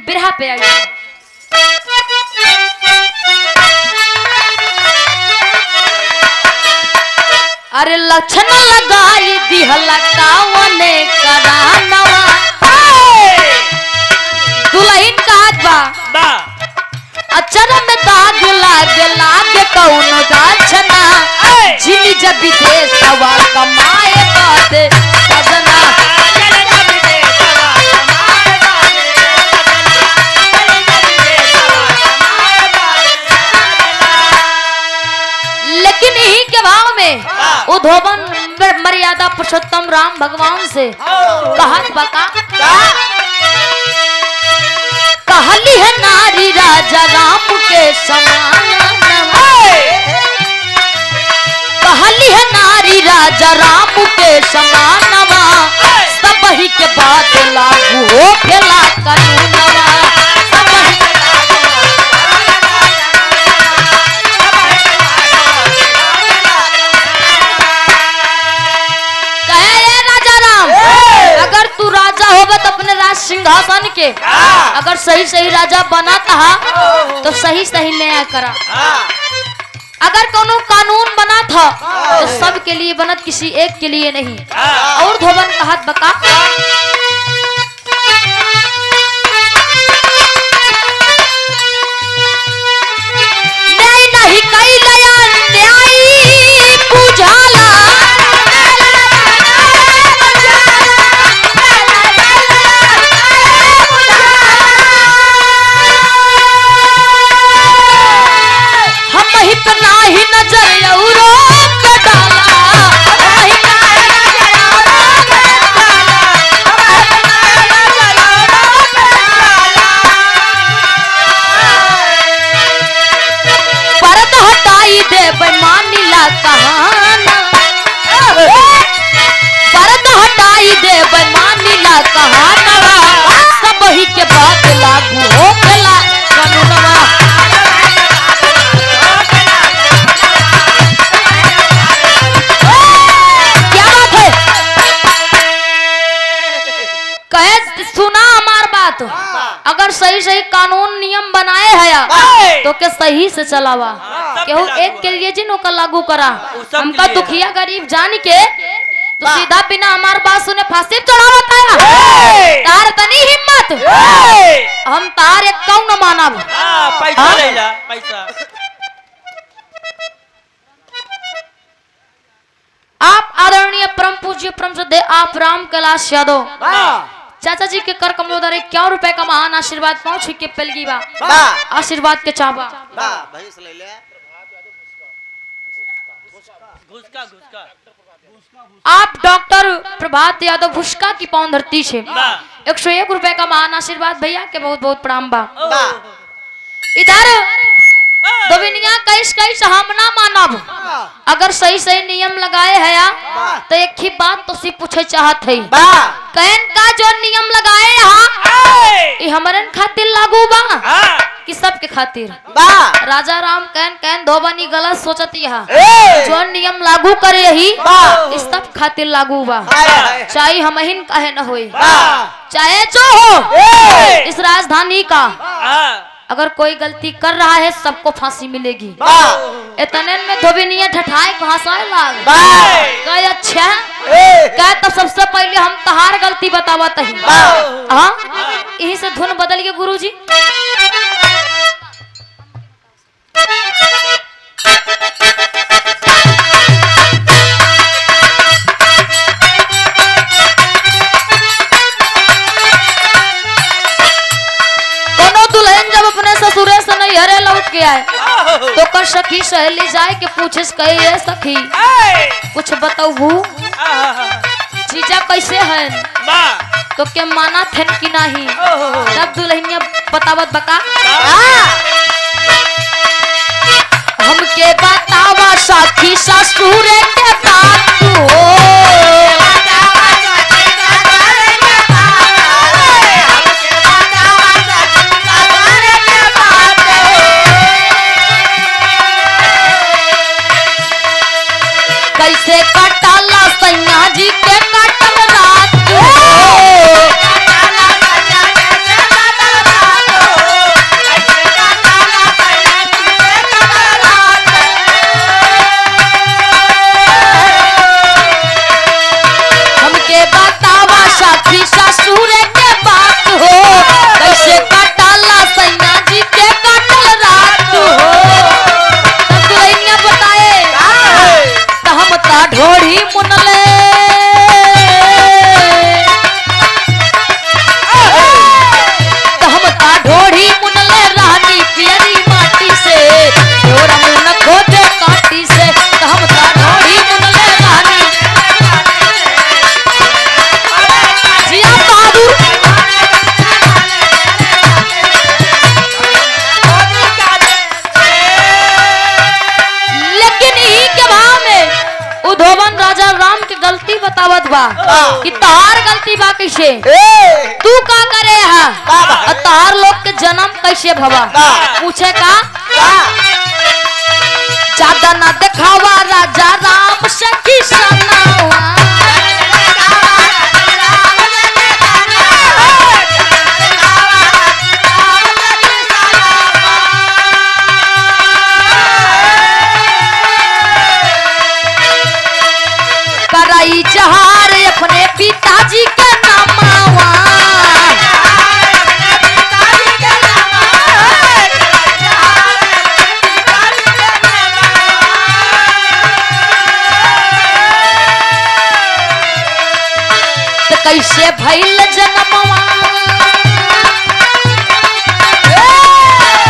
[SPEAKER 1] बिरहा पे आइए। अरे लक्षण लगाई दिहला कावने करानवा, दुल्हन का हाथ बा अचर में दाग लागे कौनो गाछना, जिनी जब विदेशवा कमाए बाते सजना। लेकिन यही के भाव में उधोबन मर्यादा पुरुषोत्तम राम भगवान से कहत बका कहली है नारी राजा राम के समान, कहली है नारी राजा राम के समानवा, सब ही के बात लागू हो खेला कानूनवा। कहे राजा राम अगर तू राजा होगा तो अपने राज सिंहासन के अगर सही सही राजा बना था तो सही सही न्याय करा। अगर कोनो कानून बना था तो सब के लिए बनत, किसी एक के लिए नहीं। और धोबन का हाथ बका नहीं कई लया न्याय बुझाला, नाही नजर औरो पे डाला, पर्दा हटाई दे बेमानीला कहाना, पर्दा हटाई दे बेमानीला कहानवा, सब ही के बात लागू हो गला कानूनवा। सुना हमार बात, अगर सही सही कानून नियम बनाए है तो के सही से चलावा, केहू एक के लिए जिन का लागू करा। हमका दुखिया गरीब जान के तो सीधा बिना हमार बात सुने फांसी चढ़ावत है। तार तनी हिम्मत हम तार एक कौन न मानब।
[SPEAKER 2] पैसा ले जा पैसा।
[SPEAKER 1] आप आदरणीय परम पूज्य परम श्रद्धेय आप राम कैलाश यादव चाचा जी के कर कमलोदर 51 रुपए का महान आशीर्वाद पहुंच के पेलगी बा आशीर्वाद के चाहबा
[SPEAKER 3] भैंस ले ले
[SPEAKER 2] घुसका घुसका
[SPEAKER 1] आप डॉक्टर प्रभात यादव भुस्का की पावन धरती से 101 रुपए का महान आशीर्वाद भैया के बहुत बहुत प्रणाम बा इधर दोविनिया कैस हम ना मानब अगर सही सही नियम लगाए है या तो एक ही बात तो सिर्फ पूछे चाहत है कैन का जो नियम लगाए यहाँ हमारे खातिर लागू बा कि सबके खातिर राजा राम कैन दो बनी गलत सोचती है जो नियम लागू करे ही इस सब खातिर लागू बा चाहे हमहिन कहे न होई चाहे जो हो इस राजधानी का अगर कोई गलती कर रहा है सबको फांसी मिलेगी इतने में धोबिनिया ठठाए भाषाए लाग कहे अच्छा क्या तब सबसे पहले हम तहार गलती बतावत ही यही से धुन बदल के गुरुजी ससुरे से नहीं हरे लौट के आए तो कर सखी सहेली जाए के पूछे कहे सखी कुछ बताऊ जीजा कैसे हैं तो के माना थे कि नहीं तब दुल्हनिया बतावत बका हमके बतावा सखी ससुरे के बात हो कैसे कटला सैया जी के कटल रात हमके बतावा साथी ससुर के बात हो कैसे कटला सैया जी के कटल रात हो तब बताए हम ता ढोड़ी मुनले हम ता ढोड़ी मुनले रानी पियरी माटी से ढोड़ा मुन खोदे काटी से हम ता ढोड़ी मुनले रानी जिया बहादुर लेकिन ही के भाव में उधोवन राजा राम की गलती बतावत बा कि तहार गलती बा कैसे तू का करे है तहार लोग के जन्म कैसे भवा पूछे का ज्यादा ना दिखावा राजा राम से किसना कराई जहार अपने पिताजी के नामावा तो कैसे भइल जन्मवा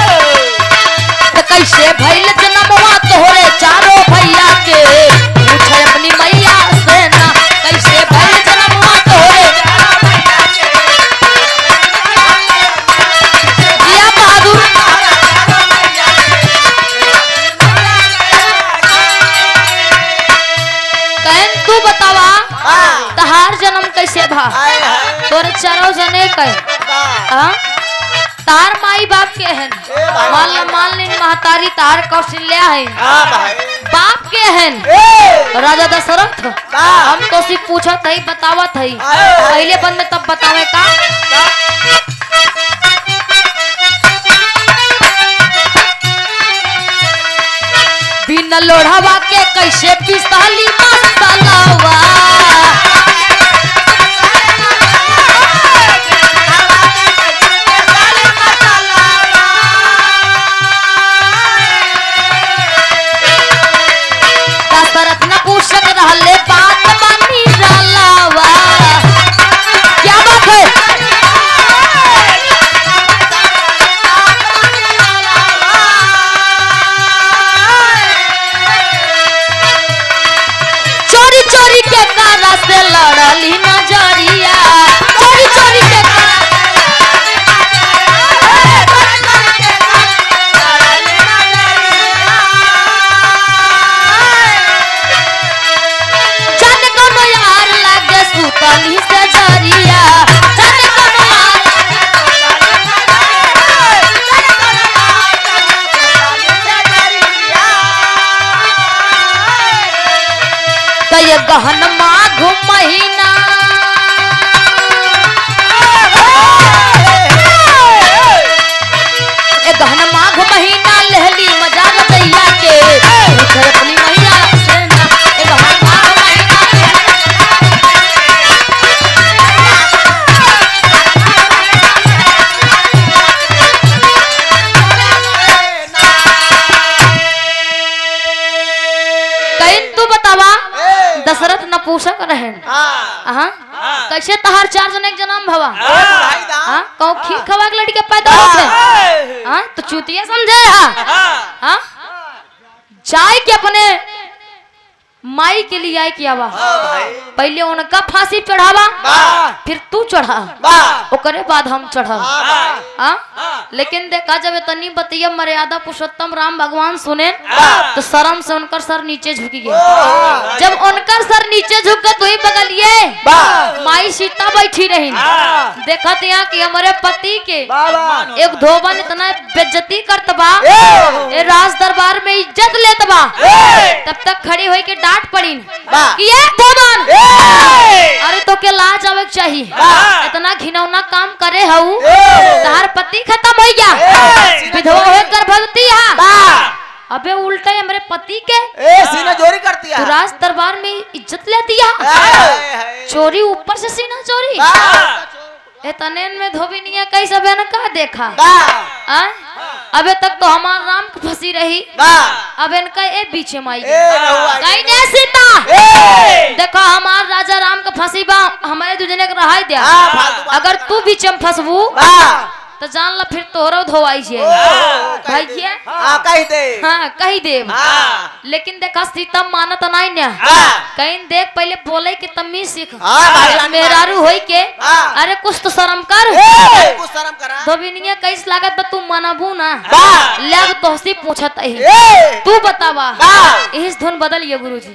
[SPEAKER 1] तो कैसे भइल जन्मवा तोहरे चारों भैया के पूछे अपनी मैया से ना कैसे भइल जन्मवा तोहरे जिया बहादुर कहन तू बतावा तहार जन्म कैसे भा तोरे चारों जने कहे तार माई बाप के हैं मालिन महतारी तार कौशल्या है बाप के हैं राजा दशरथ हम तो सिर्फ पूछत है बतावत है पहले बंद में तब बतावे का बिना लोढ़ावा के कैसे पिसाली मसालावा दशरथ न पूछत रहले बात बनी डालावा क्या बात है गहन माघ महीना गहन माघ महीना लहली मजा रचैया के अपनी मैया से ना गहन माघ महीना कहीं तू बतावा दशरथ नपुंसक रहे कैसे तहार 4 जने के जन्म भवा कहूँ खीर खवा के लड़के पैदा होते तो चूतिया समझे जाए के अपने माई के लिए आए किया पहले उनका फांसी चढ़ावा फिर तू चढ़ा ओकरे बाद हम चढ़ा लेकिन देखा जब इतनी बतिया मर्यादा पुरुषोत्तम राम भगवान सुने तो शर्म से उनका सर नीचे झुक गया। जब उनका सर नीचे झुक गया तो ही बगलिए माई सीता बैठी रही देखा यहाँ कि हमारे पति के एक धोबन इतना बेइज्जती करत बा राज दरबार में इज्जत लेत बा तब तक खड़ी हुई के डांट पड़ी कि ये धोबन अरे तो के लाज आवे चाहिए इतना घिनौना काम करे हऊ तार पति खत्म हो गया विधवा हो गर्भवती है अबे उल्टा हमारे पति के
[SPEAKER 4] सीना चोरी करती है
[SPEAKER 1] राज दरबार में इज्जत लेती है चोरी ऊपर से सीना चोरी तने में धोबिनिया कई सब न का देखा अबे तक तो हमार राम की फंसी रही अब इनका ए पीछे माई कहीं नहीं सीता देखो हमार राजा राम का फंसी बा हमारे दूजने के रहा दिया अगर तू बीच में फंसबू तो जान ला फिर तोहरो धोवाई छे भैया कही दे लेकिन देखा सीता मानत नहीं ना कहीं देख पहले बोले कि तमीज सीख मेहरारू होई के अरे कुछ तो शर्म कर धोबिनिया कैस लागत तू मनबू ना लग तोहसी पूछत है तू बतावा इस धुन बदल ये गुरुजी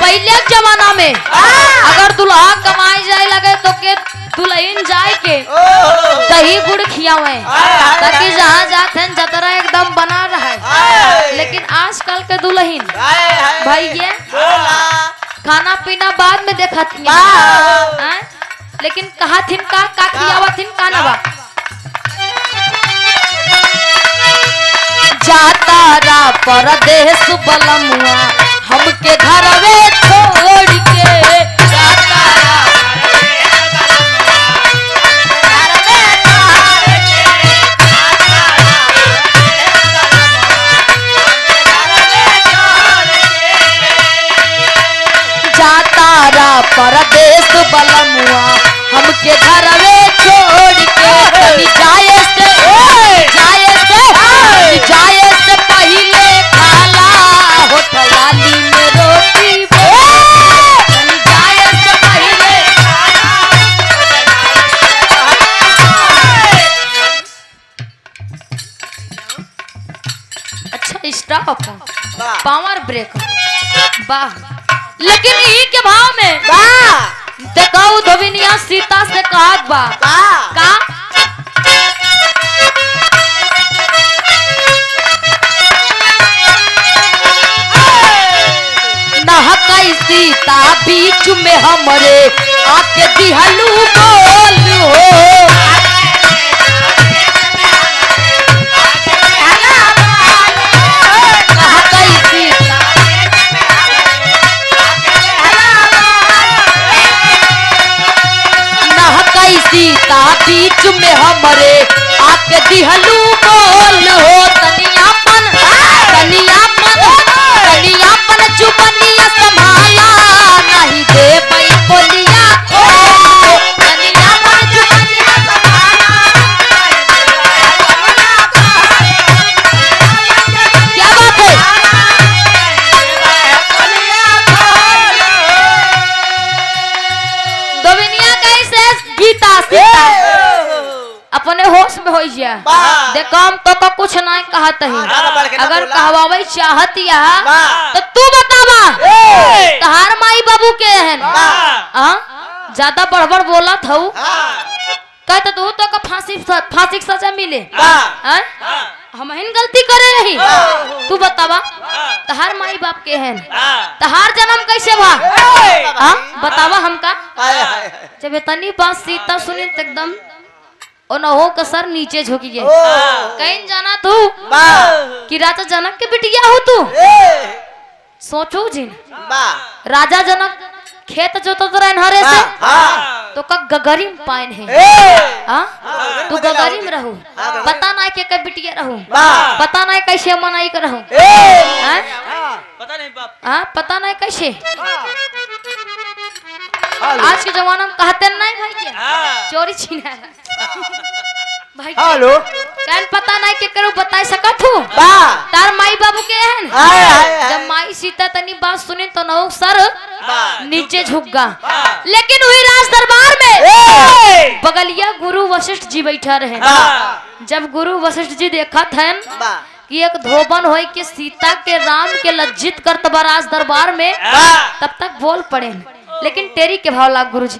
[SPEAKER 1] पहले जमाना में अगर दुल्हा कमाई जाए लगे तो के दुल्हन जाए के दही गुड़ खियावे ताकि जहाँ जाते हैं जतरा एकदम बना रहा है लेकिन आजकल के दुल्हन भैया खाना पीना बाद में देखा लेकिन कहा थिन का खियावा थिन का नवा जाता रा परदेश बलमुआ हमके घरवे छोड़ के जाता रा परदेश बलमुआ हमके घरवे छोड़ के जाए से पहले खाला होठवाली में रोटी जाए से पहले अच्छा स्टॉप पावर ब्रेक वाह लेकिन ई के भाव में देखो धोबिनिया सीता से कहत बा का नहकई सीता बीच में हमरे आके दिहलू बोल हो सीता बीच में हमरे आके दिहलू बोल हो तनियापन चुपनिया संभाला नहीं दे बई बोलिया तनियापन चुपनिया संभाला क्या बात है दोबिनिया कैसे गीता सीता अपने होश में हो जा देखो हम तो कुछ नहीं कहत ही अगर कहवावे चाहत या तो तू बतावा तहार माई बाबू के हैं ज्यादा बड़बड़ बोला था कहते तू तो का फांसी की सजा मिले हम गलती करे रही तू बतावा तहार माई बाप के हैं तहार जन्म कैसे भा बतावा हमका जब इतनी बात सीता सुनी एकदम हो का सर नीचे झुक गए कहीं जाना तू कि राजा जनक के बिटिया हो तू सोचो जी राजा जनक खेत जोतो तो रहनहरे से तो का गगरी में पाइन है तू गगरी में रहू पता ना के बिटिया रहू पता ना कैसे मनाई कर रहू
[SPEAKER 2] पता नहीं बाप
[SPEAKER 1] पता नहीं कैसे आज के जमाना में कहते नहीं भाई चोरी छीना भाई
[SPEAKER 3] हेलो
[SPEAKER 1] कहन पता नहीं के करू बता सकत हूँ तार माई बाबू के हैं जब माई सीता तनी बात सुनी तो नौ सर नीचे झुक गा लेकिन हुई राज दरबार में बगलिया गुरु वशिष्ठ जी बैठा रहे जब गुरु वशिष्ठ जी देखा थे कि एक धोबन हो के सीता के राम के लज्जित करतबा राज दरबार में तब तक बोल पड़े लेकिन तेरी के भाव लाग गुरु जी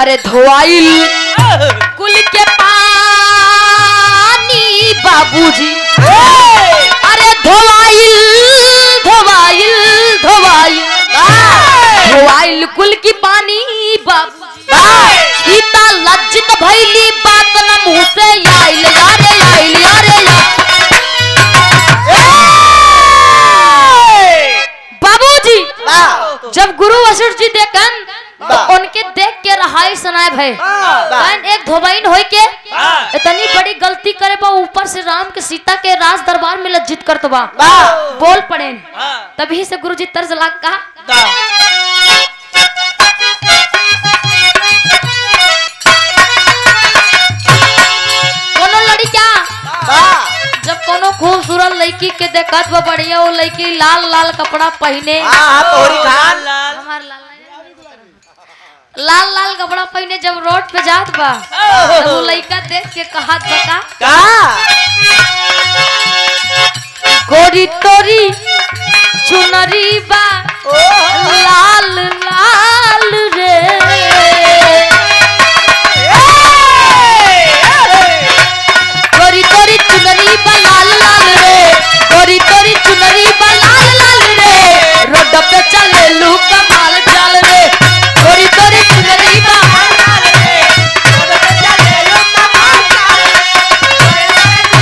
[SPEAKER 1] अरे धोआइल कुल के पानी बाबूजी अरे धोआइल धोआइल धोआइल धोआइल कुल की पानी बाबूजी सीता लज्जित भइली बात न मुंह से आइल यारे आइल यारे बाबूजी जब गुरु वशिष्ठ जी देखन तो उनके देख के रहाई सुनाए भाई एक धोबाइन होई के इतनी बड़ी गलती करे बा ऊपर से राम के सीता के राज दरबार में लज्जित करत बा बोल पड़े तभी से गुरुजी तर्ज लाग कहा कोनो लड़किया जब कोनो खूबसूरत लड़की के देखत बा बढ़िया वो लड़की लाल लाल कपड़ा पहने लाल लाल कपड़ा पहने जब रोड पे जात बा तो वो लड़का देख के कहत बका गोरी तोरी चुनरी बा लाल लाल रे गोरी तोरी चुनरी बा लाल लाल रे गोरी तोरी चुनरी बा लाल लाल रे रोड पे चले लू कमाल चाल रे गोरी तोरी चुनरी बा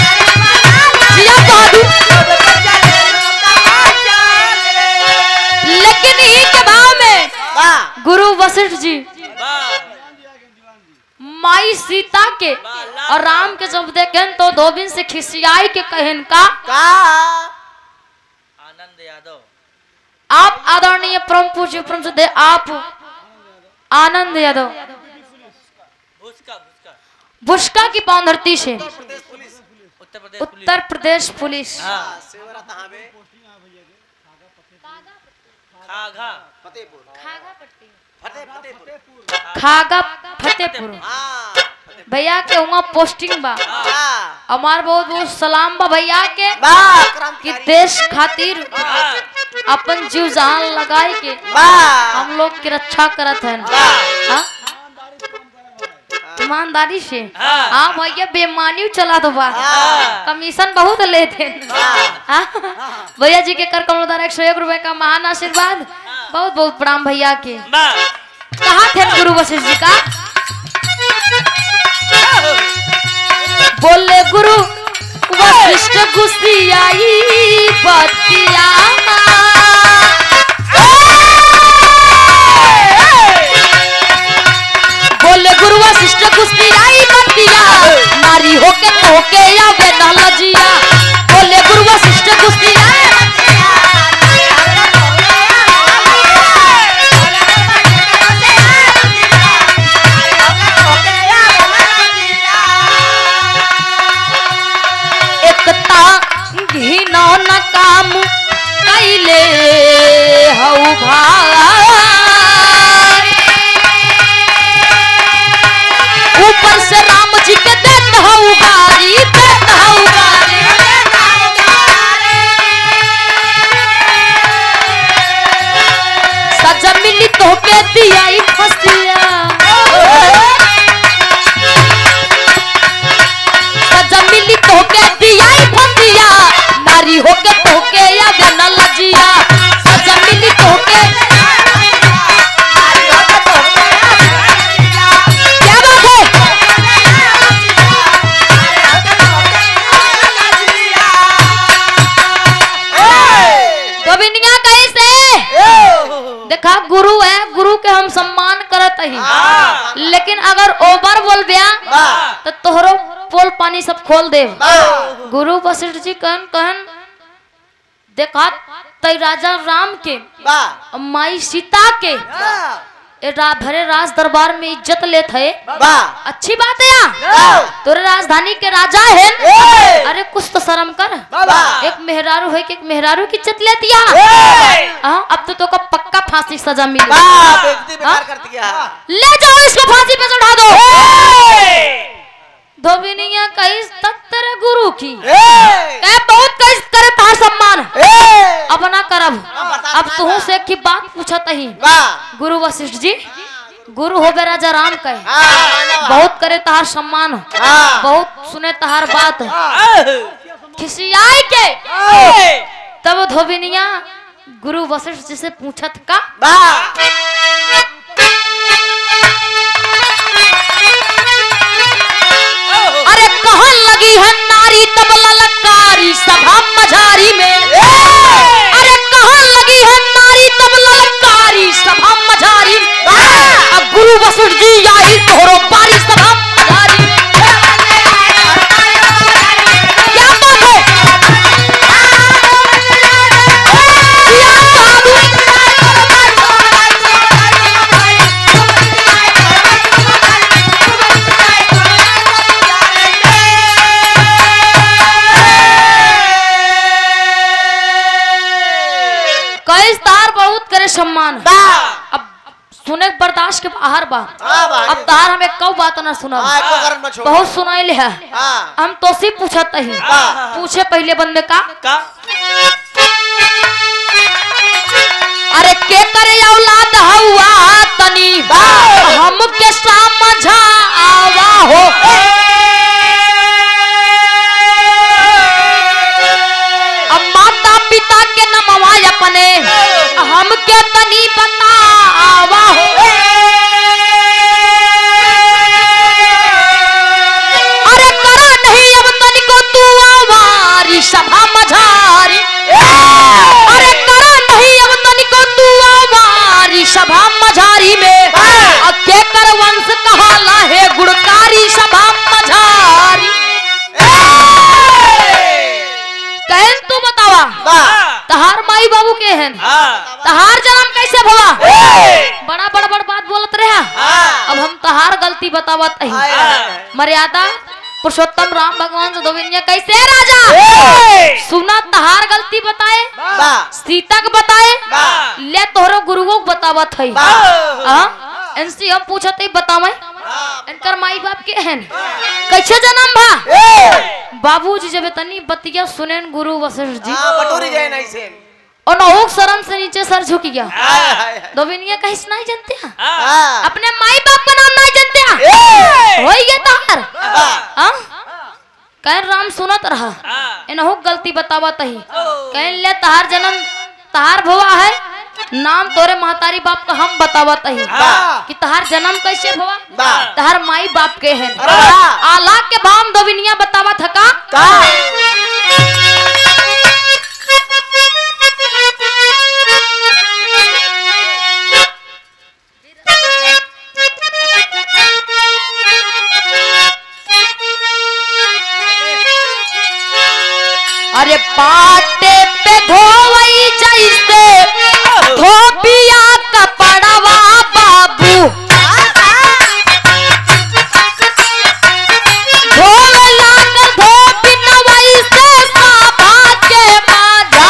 [SPEAKER 1] जिया बहादुर लेकिन ही के भाव में गुरु वशिष्ठ जी माई सीता के और राम के जब देखें तो धोबिन से खिसियाई के कहन का
[SPEAKER 2] आनंद यादव
[SPEAKER 1] आप आदरणीय परम पूज्य परम श्रद्धेय आप आनंद यादव
[SPEAKER 2] भुसका भुसका
[SPEAKER 1] बुशका की पावन धरती से
[SPEAKER 2] उत्तर प्रदेश
[SPEAKER 1] उत्तर प्रदेश पुलिस
[SPEAKER 2] पुलिस खागा
[SPEAKER 1] खागा फतेहपुर भैया के वहाँ पोस्टिंग बा हमार बहुत बहुत सलाम बा भैया के कि देश खातिर अपन जीव जान लगाए के हम लोग की रक्षा करत हैं ईमानदारी से हाँ भैया बेमानी चला दो बा कमीशन बहुत लेते भैया जी के कर कमलदार 101 रुपए का महान आशीर्वाद बहुत बहुत प्रणाम भैया के कहा थे गुरु वशिष्ठ जी का बोले गुरु वशिष्ठ गुस्सियाई बतिया बोले गुरु वशिष्ठ गुस्सियाई बतिया नारी होके या वे नलजिया बोले गुरु वशिष्ठ गुस्सियाई घिनो न काम कैले हऊ ऊपर से राम जी के देत हऊ गारी देत हऊ गारी दिया फसिया सजा मिली तोके दिया फसिया नारी होके तोके या बना लजिया सजा मिली तोके देखा गुरु है, गुरु के हम सम्मान करत ही, लेकिन अगर ओवर बोल बिया तो तोहरो पोल पानी सब खोल दे। गुरु वशिष्ठ जी कहन कहन देखा तई राजा राम के माई सीता के भरे राज दरबार में इज्जत ले थे, अच्छी बात है यार, तोरे राजधानी के राजा है, अरे कुछ तो शर्म कर। एक मेहरारू है कि एक मेहरारू की इज्जत लेती है। अब तो का पक्का फांसी सजा मिली, ले जाओ इसको फांसी पे चढ़ा दो। धोबिनिया कहीं तक तेरे गुरु की बहुत कहीं करे तार सम्मान अब ना करब। अब तुहू से की बात पूछत ही गुरु वशिष्ठ जी, गुरु हो गए राजा राम का, बहुत करे तहार सम्मान, बहुत सुने तहार बात, खिसियाई के तब धोबिनिया गुरु वशिष्ठ जी से पूछत का अरे कहन लगी है नारी तब ललकारी सभा मझारी में, अरे कहन लगी है नारी तब ललकारी सभा मझारी, अब गुरु वशिष्ठ जी आई तोरो बारी सभा मझारी। क्या बात है सम्मान। अब सुने बर्दाश्त के बाहर बा, अब तार हमें कब बात न सुना, बहुत सुनाई ले है। हम तो सिर्फ पूछत ही, पूछे पहले बंदे का अरे के करे औलाद हुआ तनी हम के समझा आवा हो, अब माता पिता के नमवा अपने हम के तनी बतावा हो, अरे करा नहीं अब तनिको तू आवारी सभा मझारी, अरे करा नहीं अब तनिको तू आवारी सभा मझारी में, के कर वंश कहाला है गुणकारी सभा मझारी। कहन तू बतावा तहार माई बाबू के हैं, तहार जन्म कैसे भवा, बड़ा बड़ बात बोलत रहा। अब हम तहार गलती बतावत ही, मर्यादा पुरुषोत्तम राम भगवान से धोबिनिया कैसे राजा सुना तहार गलती बताए, सीता को बताए, ले तोहरो गुरुओं को बतावत है। इनसे हम पूछत ही बतावे इनकर माई बाप के हैं कैसे जन्म भा, बाबूजी जब तनी बतिया सुने गुरु वशिष्ठ जी
[SPEAKER 4] बटोरी जाए नहीं से
[SPEAKER 1] और नहुक शर्म से नीचे सर झुक गया। धोबिनिया कहीं नहीं जानते हैं, अपने माई बाप का नाम नहीं जानते हैं, हो गया तार कह राम सुनत रहा इनहुक गलती बतावा तही, कह ले तहार जन्म तहार भवा है, नाम तोरे महतारी बाप का हम बतावत ही कि तहार जन्म कैसे भवा, तहार माई बाप के हैं। आला के भाम धोबिनिया बतावत हका अरे पाटे पे धोवई जैसे धोबिया कपड़वा बाबू, धोवे लागल धोबिनवई से सभा के माझा,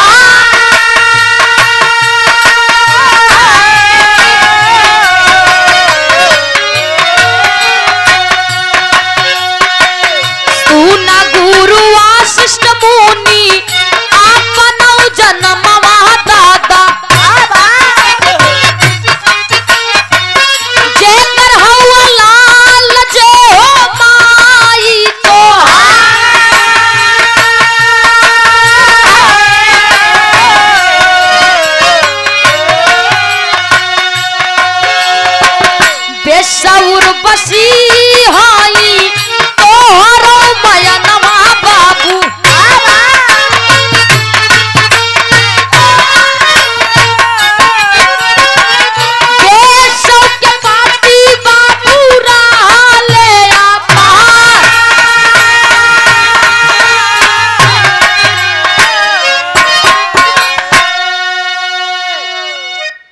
[SPEAKER 1] सुना गुरु वशिष्ठ मुनि आपनौ जन्मवा दाता, बेसौर बसी हाई तोहरो बयनमा बाबू बेसौ के पाती बाबू रहले अपार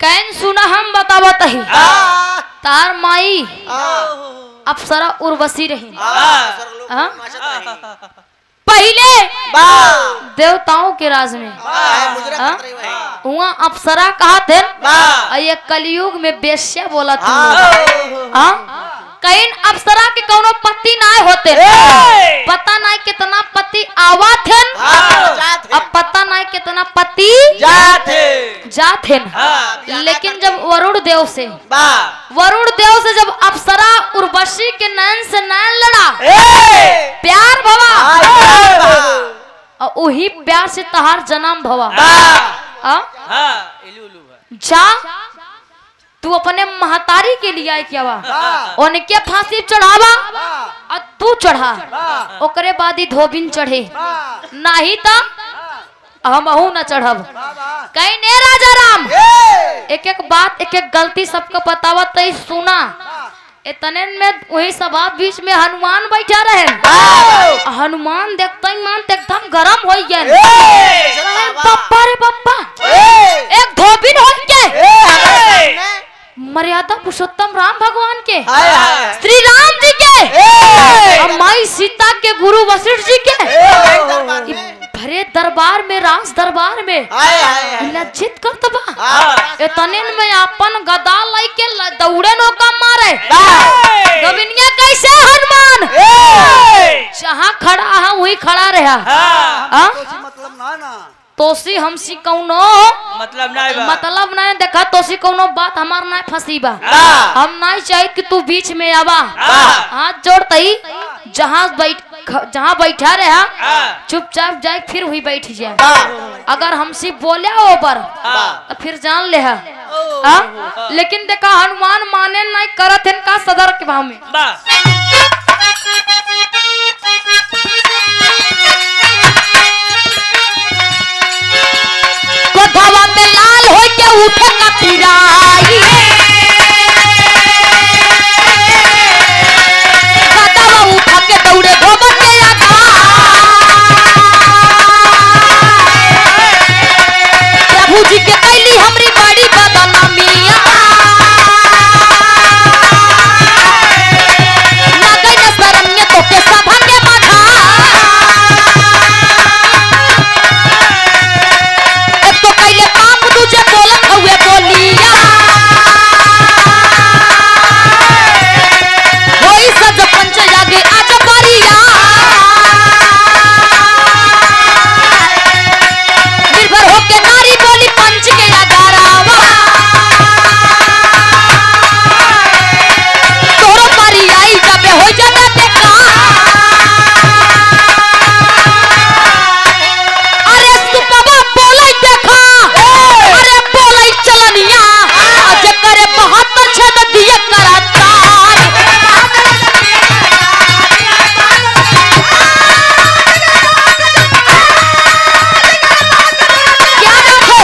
[SPEAKER 1] कैन सुना हम बतावत ही तार माई अप्सरा उर्वशी रही पहले देवताओं के राज में वहाँ अप्सरा कहा थे ये कलयुग में बेश्या बोला था कहीं अप्सरा के कोनो पति ना होते पता नहीं कितना पति आवा थे अब पता नहीं कितना पति जाते लेकिन जब वरुण देव से जब अप्सरा उर्वशी के नैन से नैन लड़ा प्यार भवा और वही प्यार से तहार जन्म भवा जा तू अपने महतारी के लिए आए क्या उनके फांसी चढ़ावा और तू चढ़ा ओकरे बाद ही धोबिन चढ़े नहीं तो हम न चढ़ब कहीं ने राजा राम एक एक बात एक एक गलती सबको बतावा तई सुना इतने में वही सभा बीच में हनुमान बैठा रहे हनुमान देखते ही मान एकदम गरम हो गया पप्पा रे पप्पा एक धोबिन हो गए मर्यादा पुरुषोत्तम राम भगवान के श्री राम जी के और माई सीता के गुरु वशिष्ठ जी के भरे दरबार में राज दरबार में लज्जित कर तबा इतने में अपन गदा लाई के दौड़े नौका मारे गोविंदिया कैसे हनुमान जहाँ खड़ा है वही खड़ा रहा
[SPEAKER 3] मतलब ना
[SPEAKER 1] तोसी हमसी कौनो मतलब नहीं देखा तोसी कौनो बात हमार ना फंसी बा हम नहीं चाहे कि तू बीच में आवा हाथ जोड़ते जहाँ बैठा रहा चुपचाप जाए फिर हुई बैठ जाए अगर हमसे बोले ऊपर तो फिर जान ले लेकिन देखा हनुमान माने नहीं करत इनका सदर के भाव में गोधवा में लाल हो के उठे का पिराई गोधवा उठा के दौड़े धोबन के आगा प्रभु जी के कैली हमरी बड़ी बदनामिया ना गई न शरण्य तो के सभा के बाधा तुझे बोलत हुए बोलिया वही सज पंच जागे आज बारिया निर्भर होके नारी बोली पंच के अगारावा तोरो पारी आई जाबे हो जाबे देखा अरे सुपवा बोलै देखा चलनिया आज करे बहुत छद दिए कराता क्या देखो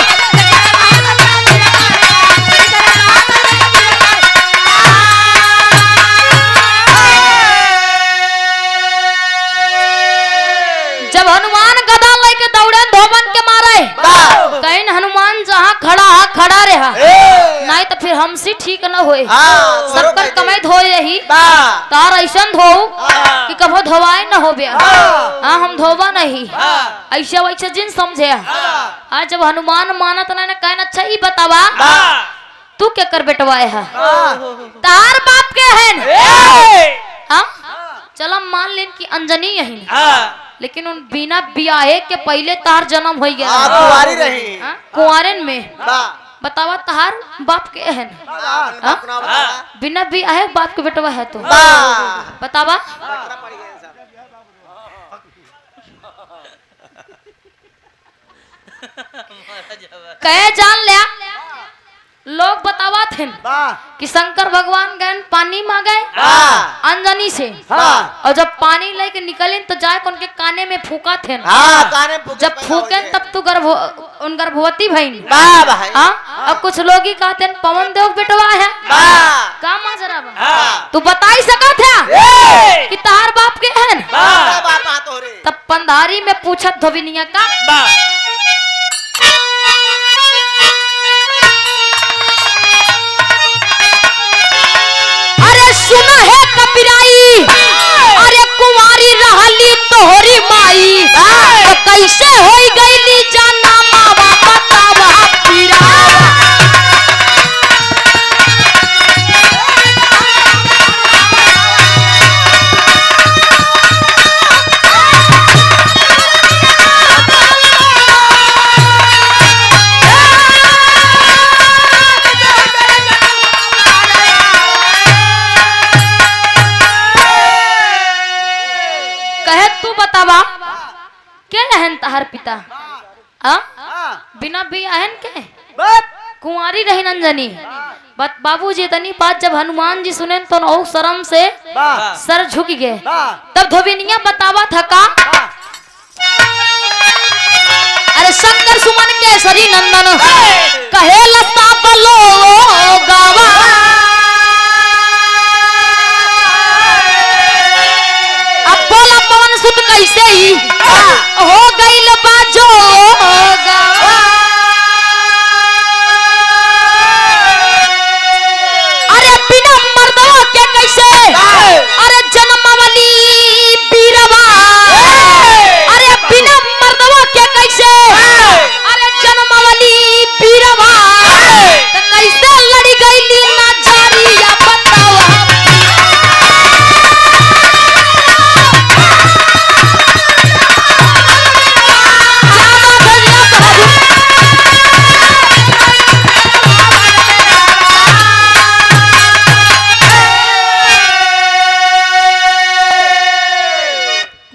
[SPEAKER 1] जब हनुमान गदा लेके दौड़े धोबन के मारे कहीं हनुमान जहाँ खड़ा रहा नहीं तो फिर हमसे ठीक न होए सबकर कमाई धो यही तार ऐसा धो कि कभो धोवाए न हो हम धोबा नहीं ऐसे वैसे जिन समझे आज जब हनुमान मानत नहीं कहना अच्छा ही बतावा तू क्या कर बेटवाए है तार बाप के हैं चलो मान लें कि अंजनी यही लेकिन उन बिना बियाहे के पहले तार जन्म हो गया
[SPEAKER 3] कुंवारी रही
[SPEAKER 1] कुंवारन में बतावा तार बाप के है बिना बियाहे बाप के बेटवा है तो बतावा कहे जान लिया लोग बतावा थे कि शंकर भगवान गए पानी मांगे अंजनी से, और जब पानी लेके निकले तो जाए उनके काने में फूका थे। जब फूके तब तू उन गर्भवती भई। अब कुछ लोग ही कहते पवन देव बेटवा है का माजरा तू बताई सका था कि तार बाप के हैं। तब पंधारी में पूछत धोबिनिया का सुना है कपिराई, अरे कुंवारी रहली तोहरी माई, तो कैसे होई गईली जाना मावा बतावा पीरा। क्या रहन तहर पिता बिना भी आहन के कुंवारी रही नंजनी। बाबूजी तनी बात जब हनुमान जी सुने तो नौ शर्म से सर झुक गए। तब धोबिनिया बतावा था का अरे शंकर सुमन केसरी नंदन कहे लता बलो गावा। अब बोला पवन सुत कैसे ही हो गईल बाजो गावा। अरे बिना मर्दवा के कैसे अरे जन्मवली बीरवा। अरे बिना मर्दवा के कैसे अरे जन्मवली बीरवा। तो कैसे लड़ी गईली ना जारिया बतावा।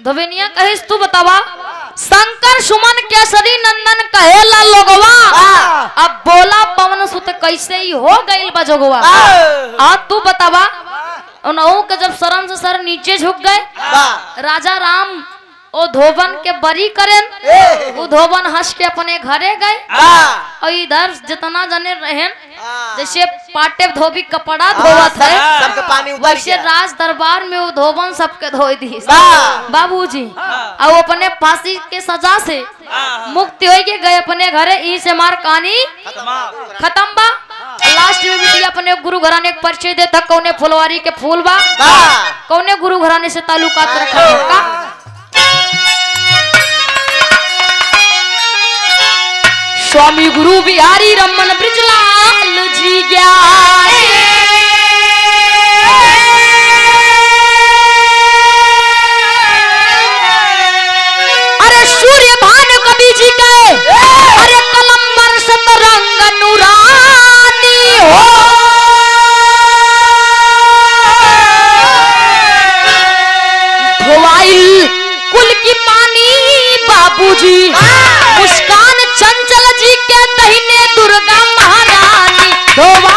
[SPEAKER 1] धोबिनिया कहिस तू बतावा शंकर सुमन केसरी नंदन कहेला लोगवा। अब बोला पवन सुत कैसे ही हो गईल बजोगवा। तू बतावा उनहु के जब शर्म से सर नीचे झुक गए राजा राम ओ धोबन के बरी करें। वो धोबन हंस के अपने घरे गए और इधर जितना जने रहें जैसे पाटे धोबी कपड़ा धोवत है
[SPEAKER 4] सबके पानी उतर
[SPEAKER 1] वैसे राज दरबार में वो धोबन सबके धोई दी बाबूजी। और अपने फांसी के सजा से मुक्ति हो गए अपने घरे। ई से मार कहानी खत्म बा। लास्ट में भी अपने गुरु घराने के परिचय देता कौने फुलवारी के फूल बा कौने गुरु घराने से ताल्लुकात रखा का। स्वामी गुरु बिहारी रमन ब्रिजलाल जी गया। अरे सूर्य भानु कवि जी गए अरे कलम बरसत रंग नूरानी हो। धोवाइल कुल की पानी बाबूजी मुस्कान चंचल जी के दहीने दुर्गा महारानी धोवा।